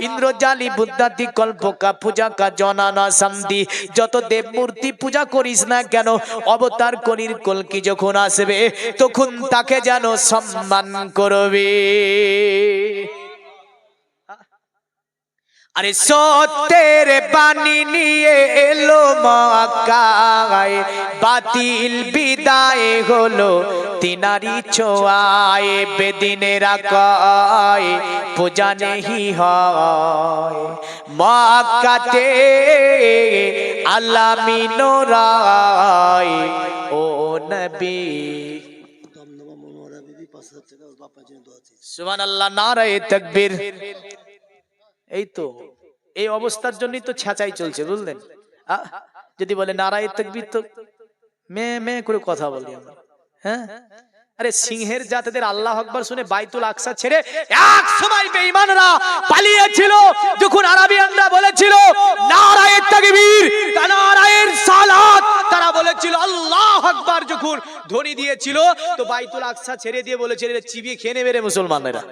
ইন্দ্রজালি বুদ্ধাতি কল্পকা পূজা কা জনানা সন্ধি যত দেব মূর্তি পূজা করিস না কেন অবতার কলির কলকি যখন আসবে তখন তাকে যেন সম্মান করবে আরে সত্যের বাণী নিয়ে এলো মক্কায় বাতিল বিদায় হলো তিনারি ছোঁয়ায় বেদিনেরা কয় পূজা নেহি হয় মক্কাতে আলামিনোরায় ও নবী। সুবহানাল্লাহ, নারায়ে তাকবীর। এই তো এই অবস্থার জন্যই তো ছাঁচাই চলছে, বুঝলেন? যদি বলে নারায়ে তাকবীর তো মে মে করে কথা বলি আমরা। হ্যাঁ, আরে সিংহের জাতদের আল্লাহ আকবার শুনে বাইতুল আকসা ছেড়ে এক সময় বেঈমানরা পালিয়েছিল, যখন আরবিয়ানরা বলেছিল নারায়ে তাকবীর, নারায়ে সালাত, তারা বলেছিল আল্লাহ আকবার, যখন ধ্বনি দিয়েছিল তো বাইতুল আকসা ছেড়ে দিয়ে বলেছিল চিবিয়ে খেয়ে নেবে রে মুসলমানেরা।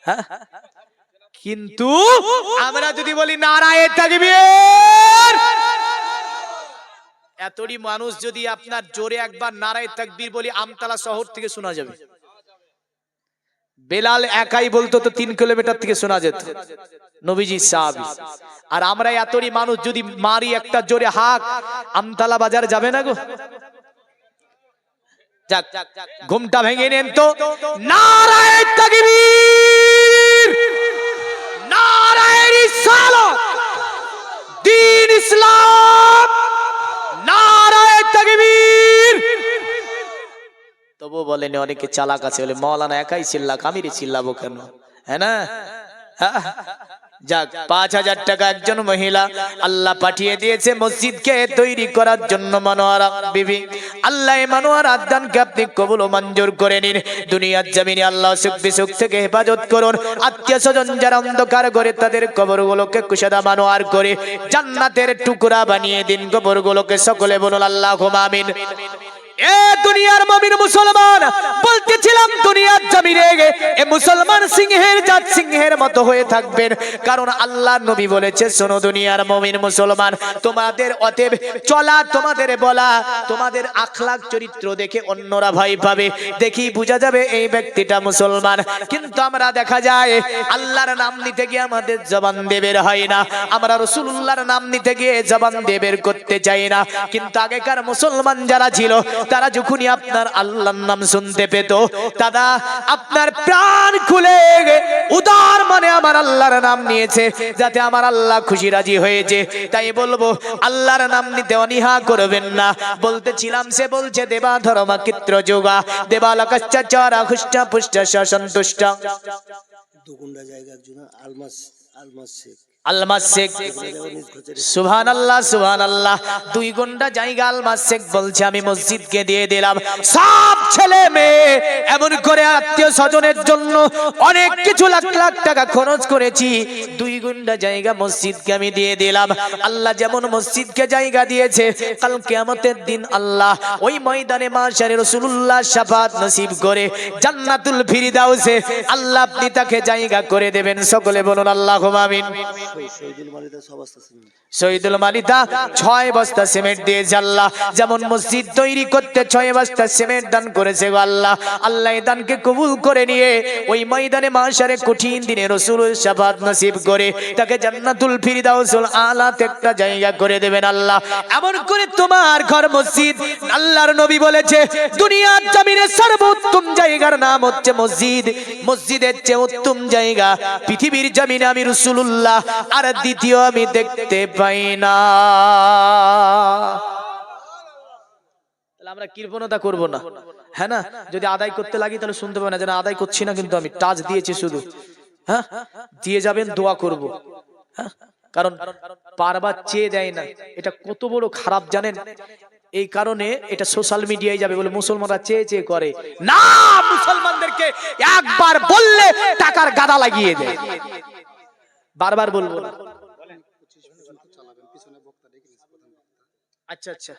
হ্যাঁ, কিন্তু আমরা যদি বলি নারায়ে তাকবীর, এতটি মানুষ যদি আপনার জোরে একবার নারায়ে তাকবীর বলি আমতলা শহর থেকে শোনা যাবে। বেলাল একাই বলতো তো 3 কিলোমিটার থেকে শোনা যেত, নবীজি সাহাবী। আর আমরা এতটি মানুষ যদি মারি একটা জোরে হাক, আমতলা বাজার যাবে না গো। যাক, ঘুমটা ভেঙে নেন তো, নারায়ে তাকবীর, নারায়ে রিসালাত, দ্বীন ইসলাম, নারায়ে তাকবীর। তবু বলেন অনেকে চালাক আছে, বলে মাওলানা একাই চিল্লাক, আমি রে চিল্লাবো কেন? হ্যাঁ না? যাক, 5000 টাকা একজন মহিলা আল্লাহ পাঠিয়ে দিয়েছে মসজিদকে তৈরি করার জন্য। মনোয়ারা বিবি, আল্লাহ মনোয়ারা দানকে আপনি কবুল ও মঞ্জুর করে নিন। দুনিয়ার জমিনে আল্লাহ সুখ বিসুখ থেকে হেফাজত করুন। আত্মীয় স্বজন যারা অন্ধকার করে তাদের কবরগুলোকে কুশাদা মানোয়ার করে জান্নাতের টুকরা বানিয়ে দিন কবরগুলোকে। সকলে বলুন আল্লাহুম্মা আমিন। এ দুনিয়ার মুমিন মুসলমান, বলতেছিলাম দুনিয়ার জমিনে এ মুসলমান সিংহের জাত সিংহের মতো হয়ে থাকবেন, কারণ আল্লাহর নবী বলেছে শোনো দুনিয়ার মুমিন মুসলমান, তোমাদের অতএব চলা, তোমাদের বলা, তোমাদের আখলাক চরিত্র দেখে অন্যরা ভয় পাবে, দেখি বোঝা যাবে এই ব্যক্তিটা মুসলমান। কিন্তু আমরা দেখা যায় আল্লাহর নাম নিতে গিয়ে আমাদের জবান দিয়ে বের হয় না, আমরা রাসূলুল্লাহর নাম নিতে গিয়ে জবান দিয়ে বের করতে চাই না। কিন্তু আগেকার মুসলমান যারা ছিল তারা যখনই আপনার আল্লাহর নাম শুনতে পেত, দাদা আপনার প্রাণ খুলে উদার মনে আমার আল্লাহর নাম নিয়েছে, যাতে আমার আল্লাহ খুশি রাজি হয়েছে। তাই বলবো আল্লাহর নাম নিতে অনীহা করবেন না। বলতেছিলাম সে বলছে দেবা ধর্মা চিত্র যোগা দেবালকাচ্চা চরা হুষ্টা পুষ্টা সন্তুষ্ট।
দুগুন্ডা জায়গা একজন আলমাস শেখ,
আলমাস শেখ, সুবহানাল্লাহ সুবহানাল্লাহ। 2 ঘন্টা জায়গা আলমাস শেখ বলছে আমি মসজিদকে দিয়ে দিলাম, সব ছেলে মেয়ে এমন করে আত্মীয় স্বজনের জন্য অনেক কিছু লাখ লাখ টাকা খরচ করেছি, 2 ঘন্টা জায়গা মসজিদকে আমি দিয়ে দিলাম। আল্লাহ যেমন মসজিদকে জায়গা দিয়েছে, কাল কিয়ামতের দিন আল্লাহ ওই ময়দানে মাশারে রাসূলুল্লাহ শাফাত নসিব করে জান্নাতুল ফিরদাউসে আল্লাহ আপনি তাকে জায়গা করে দেবেন। সকলে বলুন আল্লাহুম্মা আমিন। শহীদুল মালিদা 6 বস্তা সিমেন্ট দিয়েছে আল্লাহ, যেমন মসজিদ তৈরি করতে 6 বস্তা সিমেন্ট দান করেছে গো আল্লাহ। আল্লাহ এই দানকে কবুল করে নিয়ে ওই ময়দানে মাশারে কঠিন দিনে রাসূলের শাফাত নসিব করে তাকে জান্নাতুল ফিরদাউসুল আলাতে একটা জায়গা করে দেবেন আল্লাহ। এমন করে তোমার ঘর মসজিদ, আল্লাহর নবী বলেছে দুনিয়ার জমিনে সর্বোত্তম জায়গার নাম হচ্ছে মসজিদ, মসজিদের চেয়ে উত্তম জায়গা পৃথিবীর জমিনে আমি রাসূলুল্লাহ আর দ্বিতীয় আমি দেখতে পাই না। তাহলে আমরা কৃপণতা করব না, হ্যাঁ না? যদি আদায় করতে লাগি তাহলে শুনতে পাবে না যেন আদায় করছি না, কিন্তু আমি টাচ দিয়েছি শুধু। হ্যাঁ, দিয়ে যাবেন, দোয়া করব। হ্যাঁ, কারণ বারবার চেয়ে দেয় না, এটা কত বড় খারাপ জানেন? এই কারণে এটা সোশ্যাল মিডিয়ায় যাবে বলে মুসলমানরা চেয়ে চেয়ে করে না, মুসলমানদেরকে একবার বললে টাকার গাদা লাগিয়ে দেয়। বারবার বলবো না। আচ্ছা আচ্ছা,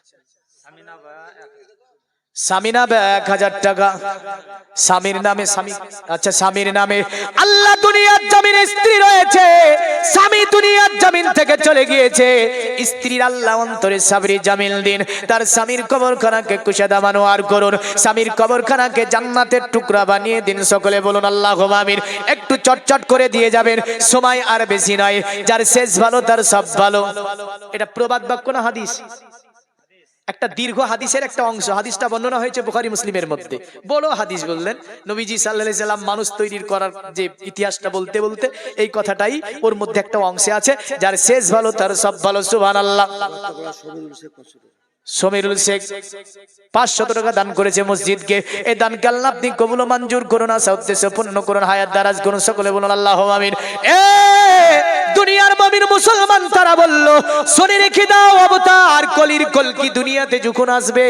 সামিনা 1000 টাকা স্বামীর নামে, স্বামী আচ্ছা স্বামীর নামে। আল্লাহ দুনিয়ার জমিনে স্ত্রী রয়েছে, স্বামী দুনিয়ার জমিন থেকে চলে গিয়েছে, স্ত্রীর আল্লাহ অন্তরে সাবরি জামিল দিন, তার স্বামীর কবরখানাকে কুশাদা মানোয়ার করুন, স্বামীর কবরখানাকে জান্নাতের টুকরা বানিয়ে দিন। সকলে বলুন আল্লাহুম্মা আমিন। একটু চটচট করে দিয়ে যাবেন, সময় আর বেশি নয়, যার শেষ ভালো তার সব ভালো। এটা প্রবাদ বাক্য না হাদিস? একটা দীর্ঘ হাদিসের একটা অংশ, হাদিসটা বর্ণনা হয়েছে বুখারী মুসলিমের মধ্যে। বড় হাদিস বললেন, নবীজি সাল্লাল্লাহু আলাইহি সাল্লাম মানুষ তৈরির করার যে ইতিহাসটা বলতে বলতে এই কথাটাই ওর মধ্যে একটা অংশে আছে, যার শেষ ভালো তার সব ভালো, সুবহানাল্লাহ। সমীরুল শেখ 500 টাকা দান করেছে মসজিদকে। এই দানকে আল্লাহ আপনি কবুল ও মঞ্জুর করুন, আশা উদ্দেশ্য পূর্ণ করুন, হায়াত দারাজ করুন, সকলে বলুন আল্লাহুম্মা আমিন। এ দুনিয়ার মুমিন মুসলমান তারা বলল, শুনে রেখে দাও, অবতার কলির কলকি দুনিয়াতে যখন আসবে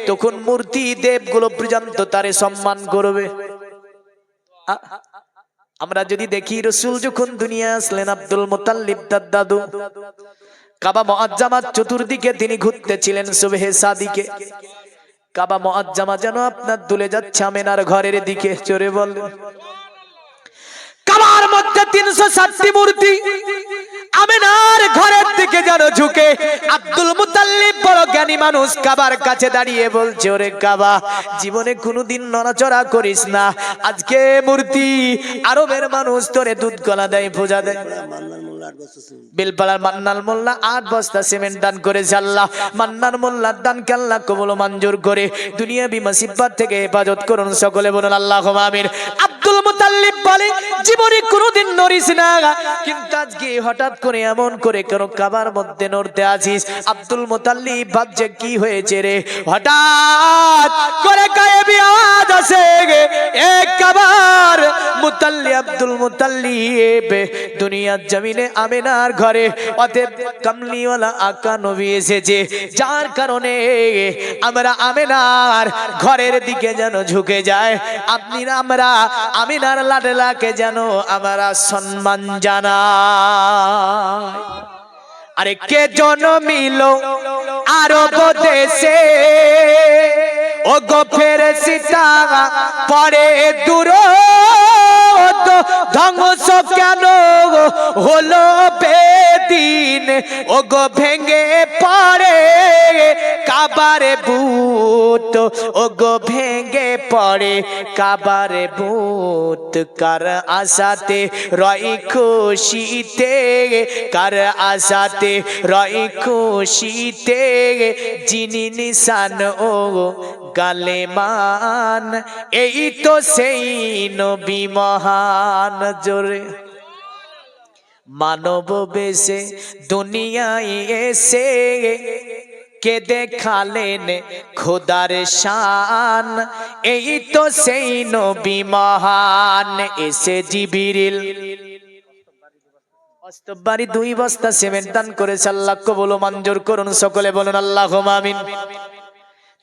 তখন মূর্তি দেবগুলো পর্যন্ত তারে সম্মান করবে। আমরা যদি দেখি রাসূল যখন দুনিয়া আসলেন, আব্দুল মুতাল্লিব তার দাদু, কাবা মুআজ্জামার চতুর্দিকে তিনি ঘুরতেছিলেন সুবহে সাদিকে। কাবা মুআজ্জামা যেন আপনার দুলে যাচ্ছে আমেনার ঘরের দিকে, চোরে বলেন। কাবার মধ্যে 360টি মূর্তি আমেনার ঘরের দিকে যেন ঝুঁকে। আব্দুল মুতাল্লিব বড় জ্ঞানী মানুষ, কাবার কাছে দাঁড়িয়ে বলছে, ওরে কাবা, জীবনে কোনোদিন নড়াচড়া করিস না, আজকে মূর্তি আরবের মানুষ তোরে দুধ গলা দেয়, পূজা দেয়। বেলপাড়ার মান্নাল মোল্লা 8 বস্তা সিমেন্ট দান করেছে আল্লাহ। মান্নার মোল্লার দানকে আল্লাহ কবুল ও মঞ্জুর করে দুনিয়াবি মুসিবত থেকে হেফাজত করুন, সকলে বলুন আল্লাহুম্মা আমিন। আব্দুল মুতাল্লিব বলে, জীবনে কোনোদিন নড়িস না, কিন্তু আজকে হঠাৎ করে এমন করে কেন কাবার মধ্যে নড়তে আসিস? আব্দুল মুতাল্লিব ভাবছে কি হয়েছে রে, হঠাৎ করে গায়েবী আওয়াজ আসে, এক কাবার মুতাল্লিব আব্দুল মুতাল্লিব দুনিয়ার জমিনে আমেনার ঘরে, অতএব কামলিওয়ালা আকা নবী এসেছে, যার কারণে আমরা আমেনার ঘরের দিকে যেন ঝুঁকে যায়, আপনি আমরা আমেনার লাডলাকে যেন আমরা সম্মান জানাই। আরে কে জন্মিল আরব দেশে, ও গো ফেরেশতা পড়ে দূর, ধ্বংস কেন হলো বেদিন, ও গো ভেঙে পড়ে কাবারে বুত, ও গো ভেঙে পড়ে কাবারে বুত, কার আশাতে রয় খুশিতে, কার আশাতে রয় খুশিতে, যিনি নিশান ও গালেমান, এই তো সেই নবী মহান। জোরে মানব বেশে দুনিয়ায় এসে কে দেখালেন খোদার শান, এই তো সেই নবী মহান। এসে জিবরিল অস্তবাড়ি 2 বস্তা সিমেন্ট দান করেছে, আল্লাহ কবুল ও মঞ্জুর করুন, সকলে বলুন আল্লাহুম্মা আমিন।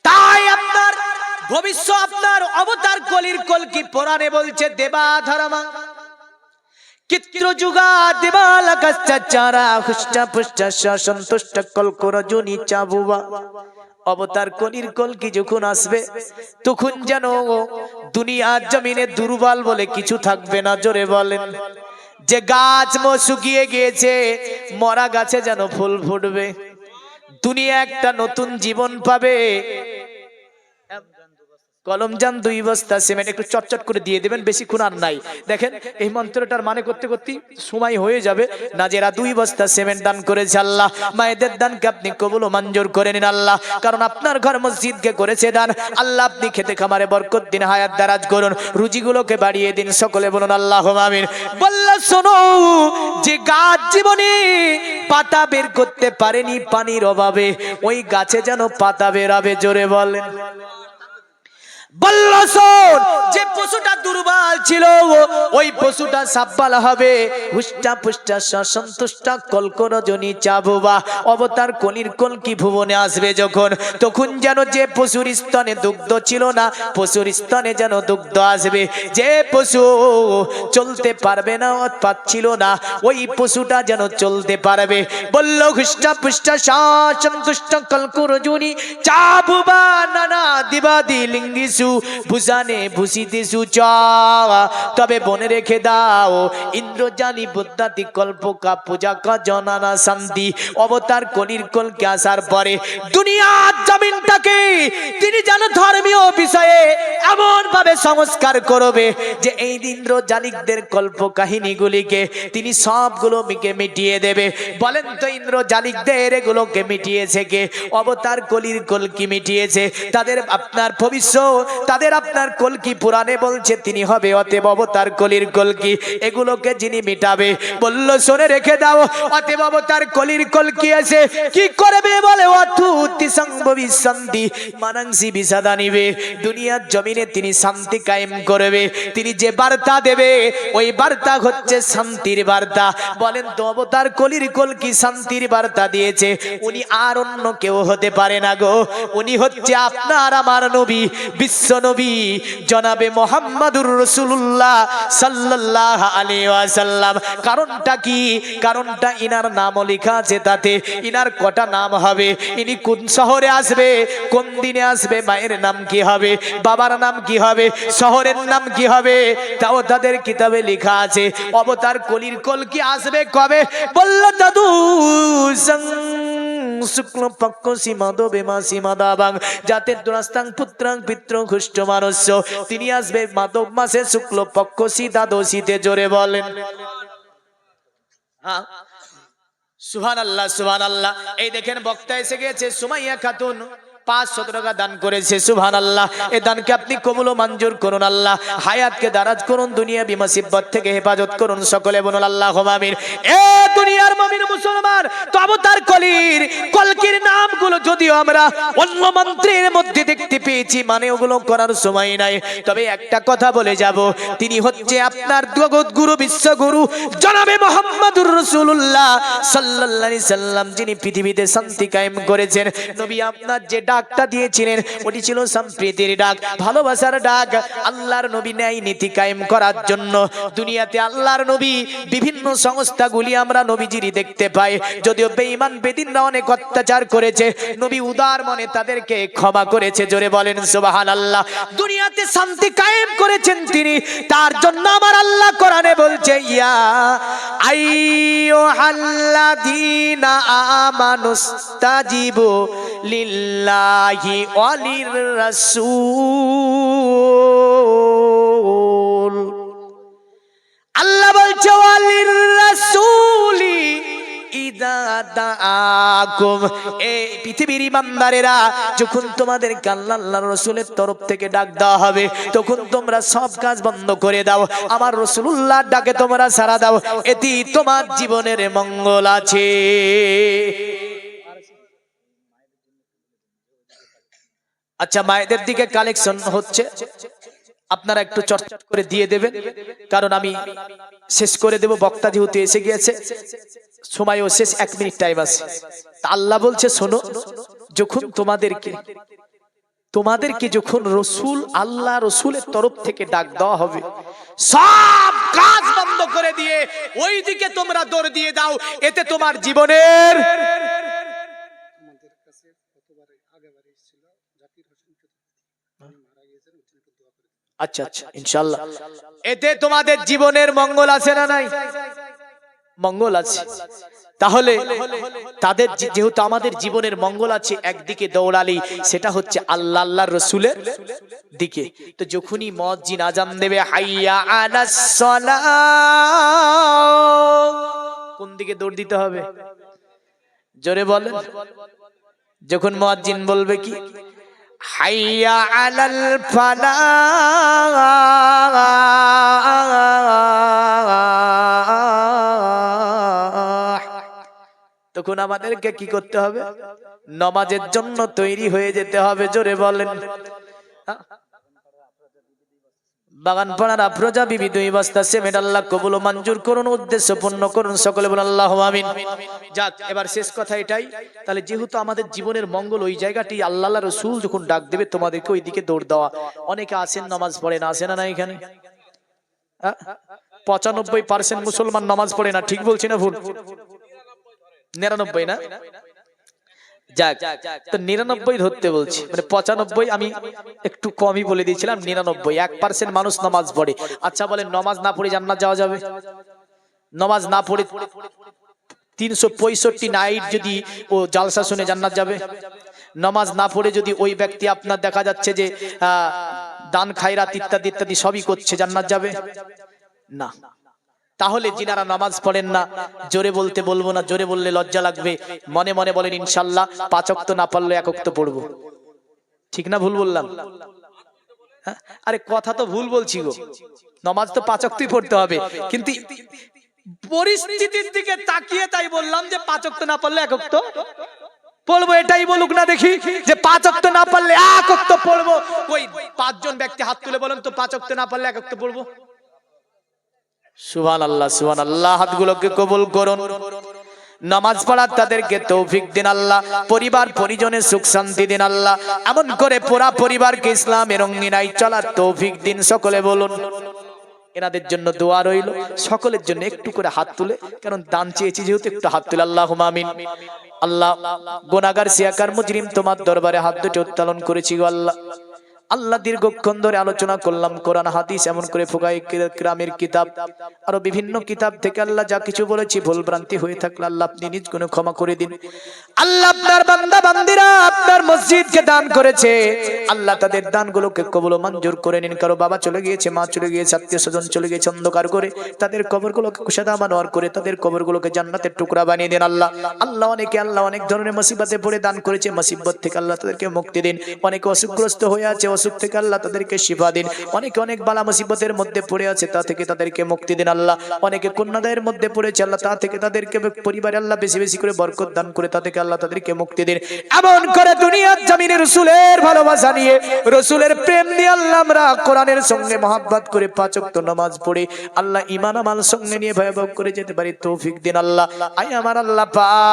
তাই আপনার ভবিষ্যৎ, আপনার অবতার কলির কলকি পুরাণে বলছে, দেবা ধর্মা চিত্র যুগা দেবালা কাচ্চারা হুষ্টা পুষ্টা সন্তুষ্ট কলকর জনি চাবুবা। অবতার কলির কলকি যখন আসবে তখন যেন দুনিয়ার জমিনে দুর্বল বলে কিছু থাকবে না, জোরে বলেন। যে গাছ শুকিয়ে গিয়েছে, মরা গাছে যেন ফুল ফুটবে, দুনিয়া একটা নতুন জীবন পাবে। কলমজান 2 বস্তা সিমেন্ট একটু চটচট করে দিয়ে দেবেন, বেশিক্ষণ আর নাই। দেখেন এই মন্ত্রটার মানে করতে করতে সময় হয়ে যাবে। নাজেরা 2 বস্তা সিমেন্ট দান করেছে আল্লাহ, মায়েদের দানকে আপনি কবুল ও মঞ্জুর করে নিন আল্লাহ, কারণ আপনার ঘর মসজিদকে করেছে দান আল্লাহ, আপনি খেতে খামারে বরকত দিন, হায়াত দারাজ করুন, রুজিগুলোকে বাড়িয়ে দিন, সকলে বলুন আল্লাহুম্মা আমিন। বললা শোনো, যে গাছ জীবনে পাতা বের করতে পারেনি পানির অভাবে, ওই গাছে যেন পাতা বেরাবে, জোরে বলেন। বলল শোন, যে পশুটা দুর্বল ছিল ওই পশুটা সাব্বাল হবে, হুষ্টা পুষ্টা সন্তুষ্ট কলকর জনি চাবুবা। অবতার কলির কলকি ভুবনে আসবে যখন, তখন যেন যে পশুর স্তনে দুগ্ধ ছিল না, পশুর স্তনে যেন দুগ্ধ আসবে। যে পশু চলতে পারবে না, পাচ্ছিল না, ওই পশুটা যেন চলতে পারবে। বলল হুষ্টা পুষ্টা সন্তুষ্ট কলকর জনি চাবুবা, নানা দিবাদি লিঙ্গি দিছু ভুজানে ভুসিতেছু চ তবে বনে রেখে দাও ইন্দ্রজালি বুদ্ধাতি কল্পকা পূজা কা জনানা শান্তি অবতার কলির কলকে আসার পরে দুনিয়ার জমিনটাকে তিনি যেন ধর্মীয় বিষয়ে এমন ভাবে সংস্কার করবে যে এই ইন্দ্রজালিকদের কল্প কাহিনীগুলিকে তিনি সবগুলো মিটিয়ে দেবে। বলেন তো ইন্দ্রজালিকদের এগুলোকে মিটিয়েছে কে? অবতার কলির কলকি মিটিয়েছে। তাদের আপনার ভবিষ্যৎ, তাদের আপনার কলকি পুরাণে বলছে তিনি হবে অতএব অবতার কলির কলকি। এগুলোকে যিনি মিটাবে বলল শুনে রেখে দাও অতএব অবতার কলির কলকি আছে কি করবে বলে অথুতি সংভবী শান্তি মানাংসি বিষাদা নিবে। দুনিয়ার জমিনে তিনি শান্তি কায়েম করবে। তিনি যে বার্তা দেবে ওই বার্তা হচ্ছে শান্তির বার্তা। বলেন তো অবতার কলির কলকি শান্তির বার্তা দিয়েছে, উনি আর অন্য কেউ হতে পারে না গো। উনি হচ্ছে আপনার আমার নবী, বিশ্ব নবী জনাবে মুহাম্মাদুর রাসূলুল্লাহ সাল্লাল্লাহু আলাইহি ওয়াসাল্লাম। কারণটা কি? কারণটা ইনার নাম লেখা আছে, তাতে ইনার কটা নাম হবে, ইনি কোন শহরে আসবে, কোন দিনে আসবে, মায়ের নাম কি হবে, বাবার নাম কি হবে, শহরের নাম কি হবে, তাও তাদের কিতাবে লেখা আছে। অবতার কলির কলকি আসবে কবে? বলল দাদু শুক্ল পক্ষ সীমাদো বেমা সীমাদাবাং যাতে দুরাস্তাং পুত্রাং পিত্র খুষ্ট মানস্য। তিনি আসবে মাধব মাসে শুক্ল পক্ষ সীতা দোষীতে। জোরে বলেন সুবহানাল্লাহ সুবহানাল্লাহ। এই দেখেন বক্তা এসে গেছে, সুমাইয়া খাতুন 500 টাকা দান করেছে। সুবহানাল্লাহ। এই দানকে আপনি কবুল ও মঞ্জুর করুন আল্লাহ। হায়াতকে দারাজ করুন, দুনিয়া বিমুসিবত থেকে হেফাজত করুন। সকলে বলুন আল্লাহুম্মা আমিন। এ দুনিয়ার মুমিন মুসলমান, তো অবতার কলকির নামগুলো যদিও আমরা অন্য মন্ত্রের মধ্যে দেখতে পেয়েছি, মানে ওগুলো করার সময় নাই। তবে একটা কথা বলে যাব, তিনি হচ্ছে আপনার জগৎ গুরু, বিশ্বগুরু জনাবে মুহাম্মাদুর রাসূলুল্লাহ সাল্লাল্লাহু আলাইহি সাল্লাম, যিনি পৃথিবীতে শান্তি কায়েম করেছেন। নবী আপনার যে ডাকটা দিয়েছিলেন ওটি ছিল সম্প্রীতির ডাক, ভালোবাসার ডাক। আল্লাহর নবী ন্যায় নীতি কায়েম করার জন্য দুনিয়াতে আল্লাহর নবী বিভিন্ন সংস্থাগুলি আমরা নবীজিরই দেখতে পাই। যদিও বেঈমান বেদিনরা অনেক অত্যাচার করেছে, নবী উদার মনে তাদেরকে ক্ষমা করেছে। জোরে বলেন সুবহানাল্লাহ। দুনিয়াতে শান্তি কায়েম করেছেন তিনি, তার জন্য আমার আল্লাহ কোরআনে বলছে ইয়া আইয়ুহাল্লাযীনা আমানুস্তাজিবু লিল্লাহি ওয়ালির রাসূল। আল্লাহ বলছে ওয়ালির রাসূলি ইদা দাআকুম। এই পৃথিবীর ইমানদারেরা, যখন তোমাদেরকে আল্লাহর রাসূলের তরফ থেকে ডাক দেওয়া হবে তখন তোমরা সব কাজ বন্ধ করে দাও, আমার রাসূলুল্লাহর ডাকে তোমরা সাড়া দাও, এতেই তোমার জীবনের মঙ্গল আছে। আচ্ছা, মায়েদের দিকে কালেকশন হচ্ছে, আপনারা একটু চর্চা করে দিয়ে দেবেন, কারণ আমি শেষ করে দেব। বক্তা যেহেতু এসে গিয়েছে, সময়ও শেষ, 1 মিনিট টাইম আছে। আল্লাহ বলছে শোনো, যখন তোমাদেরকে যখন রসুল, আল্লাহ রসুলের তরফ থেকে ডাক দেওয়া হবে, সব কাজ বন্ধ করে দিয়ে ওই দিকে তোমরা দৌড় দিয়ে দাও, এতে তোমার জীবনের আচ্ছা আচ্ছা ইনশাআল্লাহ এতে তোমাদের জীবনের মঙ্গল আছে না নাই? মঙ্গল আছে। তাহলে তাদের যেহেতু আমাদের জীবনের মঙ্গল আছে, একদিকে দৌড়ালি সেটা হচ্ছে আল্লাহ আল্লাহর রাসূলের দিকে। তো যখনই মুয়াজ্জিন আযান দেবে হাইয়া আলাস সালাহ, কোন দিকে দৌড় দিতে হবে? জোরে বলেন। যখন মুয়াজ্জিন বলবে কি হাইয়া আলাল ফালাহ, তখন আমাদেরকে কি করতে হবে? নামাজের জন্য তৈরি হয়ে যেতে হবে। জোরে বলেন। বাগানপাড়ার আফরোজা বিবি 2 বস্তা সিমেন্ট আল্লাহ কবুল ও মঞ্জুর করুন, উদ্দেশ্য পূর্ণ করুন। সকলে বলুন আল্লাহুম্মা আমিন। যাক, এবার শেষ কথা এটাই, তাহলে যেহেতু আমাদের জীবনের মঙ্গল ওই জায়গাটি, আল্লাহ রাসূল যখন ডাক দেবে তোমাদেরকে ওই দিকে দৌড় দেওয়া। অনেকে আসেন নামাজ পড়ে না, আসে না এখানে? 95% মুসলমান নামাজ পড়ে না, ঠিক বলছি না ভুল? 99 না? যাক, তো 99 ধরতে বলছি, মানে 95 আমি একটু কমই বলে দিয়েছিলাম, 99 1% মানুষ নামাজ পড়ে। আচ্ছা বলেন, নামাজ না পড়ে জান্নাত যাওয়া যাবে? নামাজ না পড়ে 365 নাইট যদি ও জালসা শুনে জান্নাত যাবে? নামাজ না পড়ে যদি ওই ব্যক্তি আপনার দেখা যাচ্ছে যে দান খায়রাত ইত্যাদি ইত্যাদি সবই করছে, জান্নাত যাবে না। তাহলে যিনারা নামাজ পড়েন না, জোরে বলতে বলবো না, জোরে বললে লজ্জা লাগবে, মনে মনে বলেন ইনশাআল্লাহ 5 ওয়াক্ত না পারলে 1 ওয়াক্ত পড়বো। ঠিক না ভুল বললাম? হ্যাঁ, আরে কথা তো ভুল বলছি গো, নামাজ তো 5 ওয়াক্তই পড়তে হবে, কিন্তু পরিস্থিতির দিকে তাকিয়ে তাই বললাম যে 5 ওয়াক্ত না পারলে 1 ওয়াক্ত পড়বো। এটাই বলুক না দেখি যে 5 ওয়াক্ত না পারলে 1 ওয়াক্ত পড়বো। ওই 5 জন ব্যক্তি হাত তুলে বলেন তো 5 ওয়াক্ত না পারলে 1 ওয়াক্ত পড়বো। সুবহানাল্লাহ, সুবহানাল্লাহ। হাতগুলোকে কবুল করুন। নামাজ পড়ার তাদেরকে তৌফিক দিন আল্লাহ, পরিবার পরিজনের সুখ শান্তি দিন আল্লাহ, এমন করে পুরা পরিবারকে ইসলামের রঙিনায় চলার তৌফিক দিন। সকলে বলুন। এনাদের জন্য দোয়া রইল, সকলের জন্য একটু করে হাত তুলে, কারণ দান চেয়েছি যেহেতু একটু হাত তুলে আল্লাহুম্মা আমিন। আল্লাহ, গুনাহগার সিয়াকার মুজরিম তোমার দরবারে হাত দুটো উত্তোলন করেছি গো আল্লাহ। আল্লাহ, দীর্ঘক্ষণ ধরে আলোচনা করলাম কোরআন হাদিস, এমন করে ফুকায়ে কিরামের কিতাব, আরো বিভিন্ন কিতাব থেকে আল্লাহ যা কিছু বলেছি ভুল ভ্রান্তি হয়ে থাকলে আল্লাহ আপনি নিজ গুণে ক্ষমা করে দিন। আল্লাহ, আপনার বান্দা বান্দিরা আপনার মসজিদকে দান করেছে, আল্লাহ তাদের দানগুলোকে কবুল ও মঞ্জুর করে নিন। কারো বাবা চলে গিয়েছে, মা চলে গিয়েছে, আত্মীয় স্বজন চলে গিয়েছে, অন্ধকার করে তাদের কবরগুলোকে কুশাদা মানোয়ার করে তাদের কবরগুলোকে জান্নাতের টুকরা বানিয়ে দিন আল্লাহ। আল্লাহ, অনেক ধরনের মুসিবতে পড়ে দান করেছে, মুসিবত থেকে আল্লাহ তাদেরকে মুক্তি দিন। অনেকে অসুখগ্রস্ত হয়ে আছে, অসুখ থেকে আল্লাহ তাদেরকে শিফা দিন। অনেকে অনেক বালা মুসিবতের মধ্যে পড়ে আছে, তা থেকে তাদেরকে মুক্তি দিন আল্লাহ। অনেকে কন্যাদায়ের মধ্যে পড়েছে আল্লাহ, তা থেকে তাদেরকে পরিবারে আল্লাহ বেশি বেশি করে বরকত দান করে তা থেকে আল্লাহ তাদেরকে মুক্তি দিন। এমন করে দুনিয়ার জমিনে রাসূলের ভালোবাসা নিয়ে, রাসূলের প্রেম নিয়ে আল্লাহ আমরা কোরআনের সঙ্গে মহব্বত করে 5 ওয়াক্ত নামাজ পড়ে আল্লাহ ঈমান আমল সঙ্গে নিয়ে ভয়াবহ করে যেতে পারি তৌফিক দিন আল্লাহ। আয় আমার আল্লাহ পাক,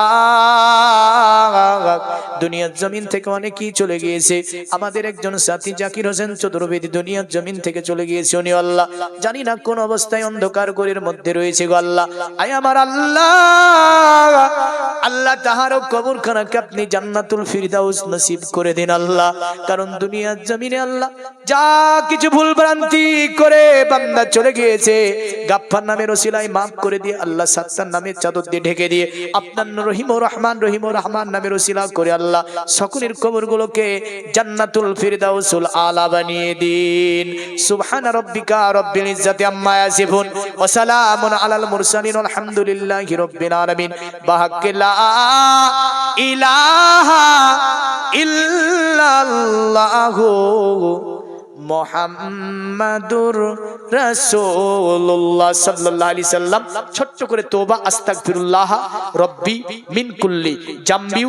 দুনিয়ার জমিন থেকে অনেকেই চলে গিয়েছে। আমাদের একজন সাথী জাকির হোসেন চতুর্বেদী দুনিয়ার জমিন থেকে চলে গিয়েছে। উনি আল্লাহ জানি না কোন অবস্থায় অন্ধকার ঘরের মধ্যে রয়েছে গো আল্লাহ। আয় আমার আল্লাহ, আল্লাহ তাহারও কবরখানাকে আপনি জান্নাতুল ফিরদাউস নসিব করে দিন আল্লাহ। কারণ দুনিয়ার জমিনে আল্লাহ যা কিছু ভুল ভ্রান্তি করে বান্দা চলে গিয়েছে, গাফফার নামের ওসিলায় মাফ করে দিয়ে আল্লাহ, সাত্তার নামের চাদর দিয়ে ঢেকে দিয়ে আপনার রহিম ও রহমান নামের ওসিলা করে আল্লাহ সকলের কবরগুলোকে জান্নাতুল ফিরদাউসুল আলা বানিয়ে দিন। সুবহানা রাব্বিকা রাব্বিল ইজ্জাতি আম্মা ইয়াসিফুন ওয়া সালামুন আলাল মুরসালিন আলহামদুলিল্লাহি রাব্বিল আলামিন। বাহাক্কি লা ইলাহা ইল্লাল্লাহু মুহাম্মাদুর রাসূলুল্লাহ সাল্লাল্লাহু আলাইহি সাল্লাম। ছোট্ট করে তওবা, আস্তাগফিরুল্লাহ রব্বি মিন কুল্লি জামবি।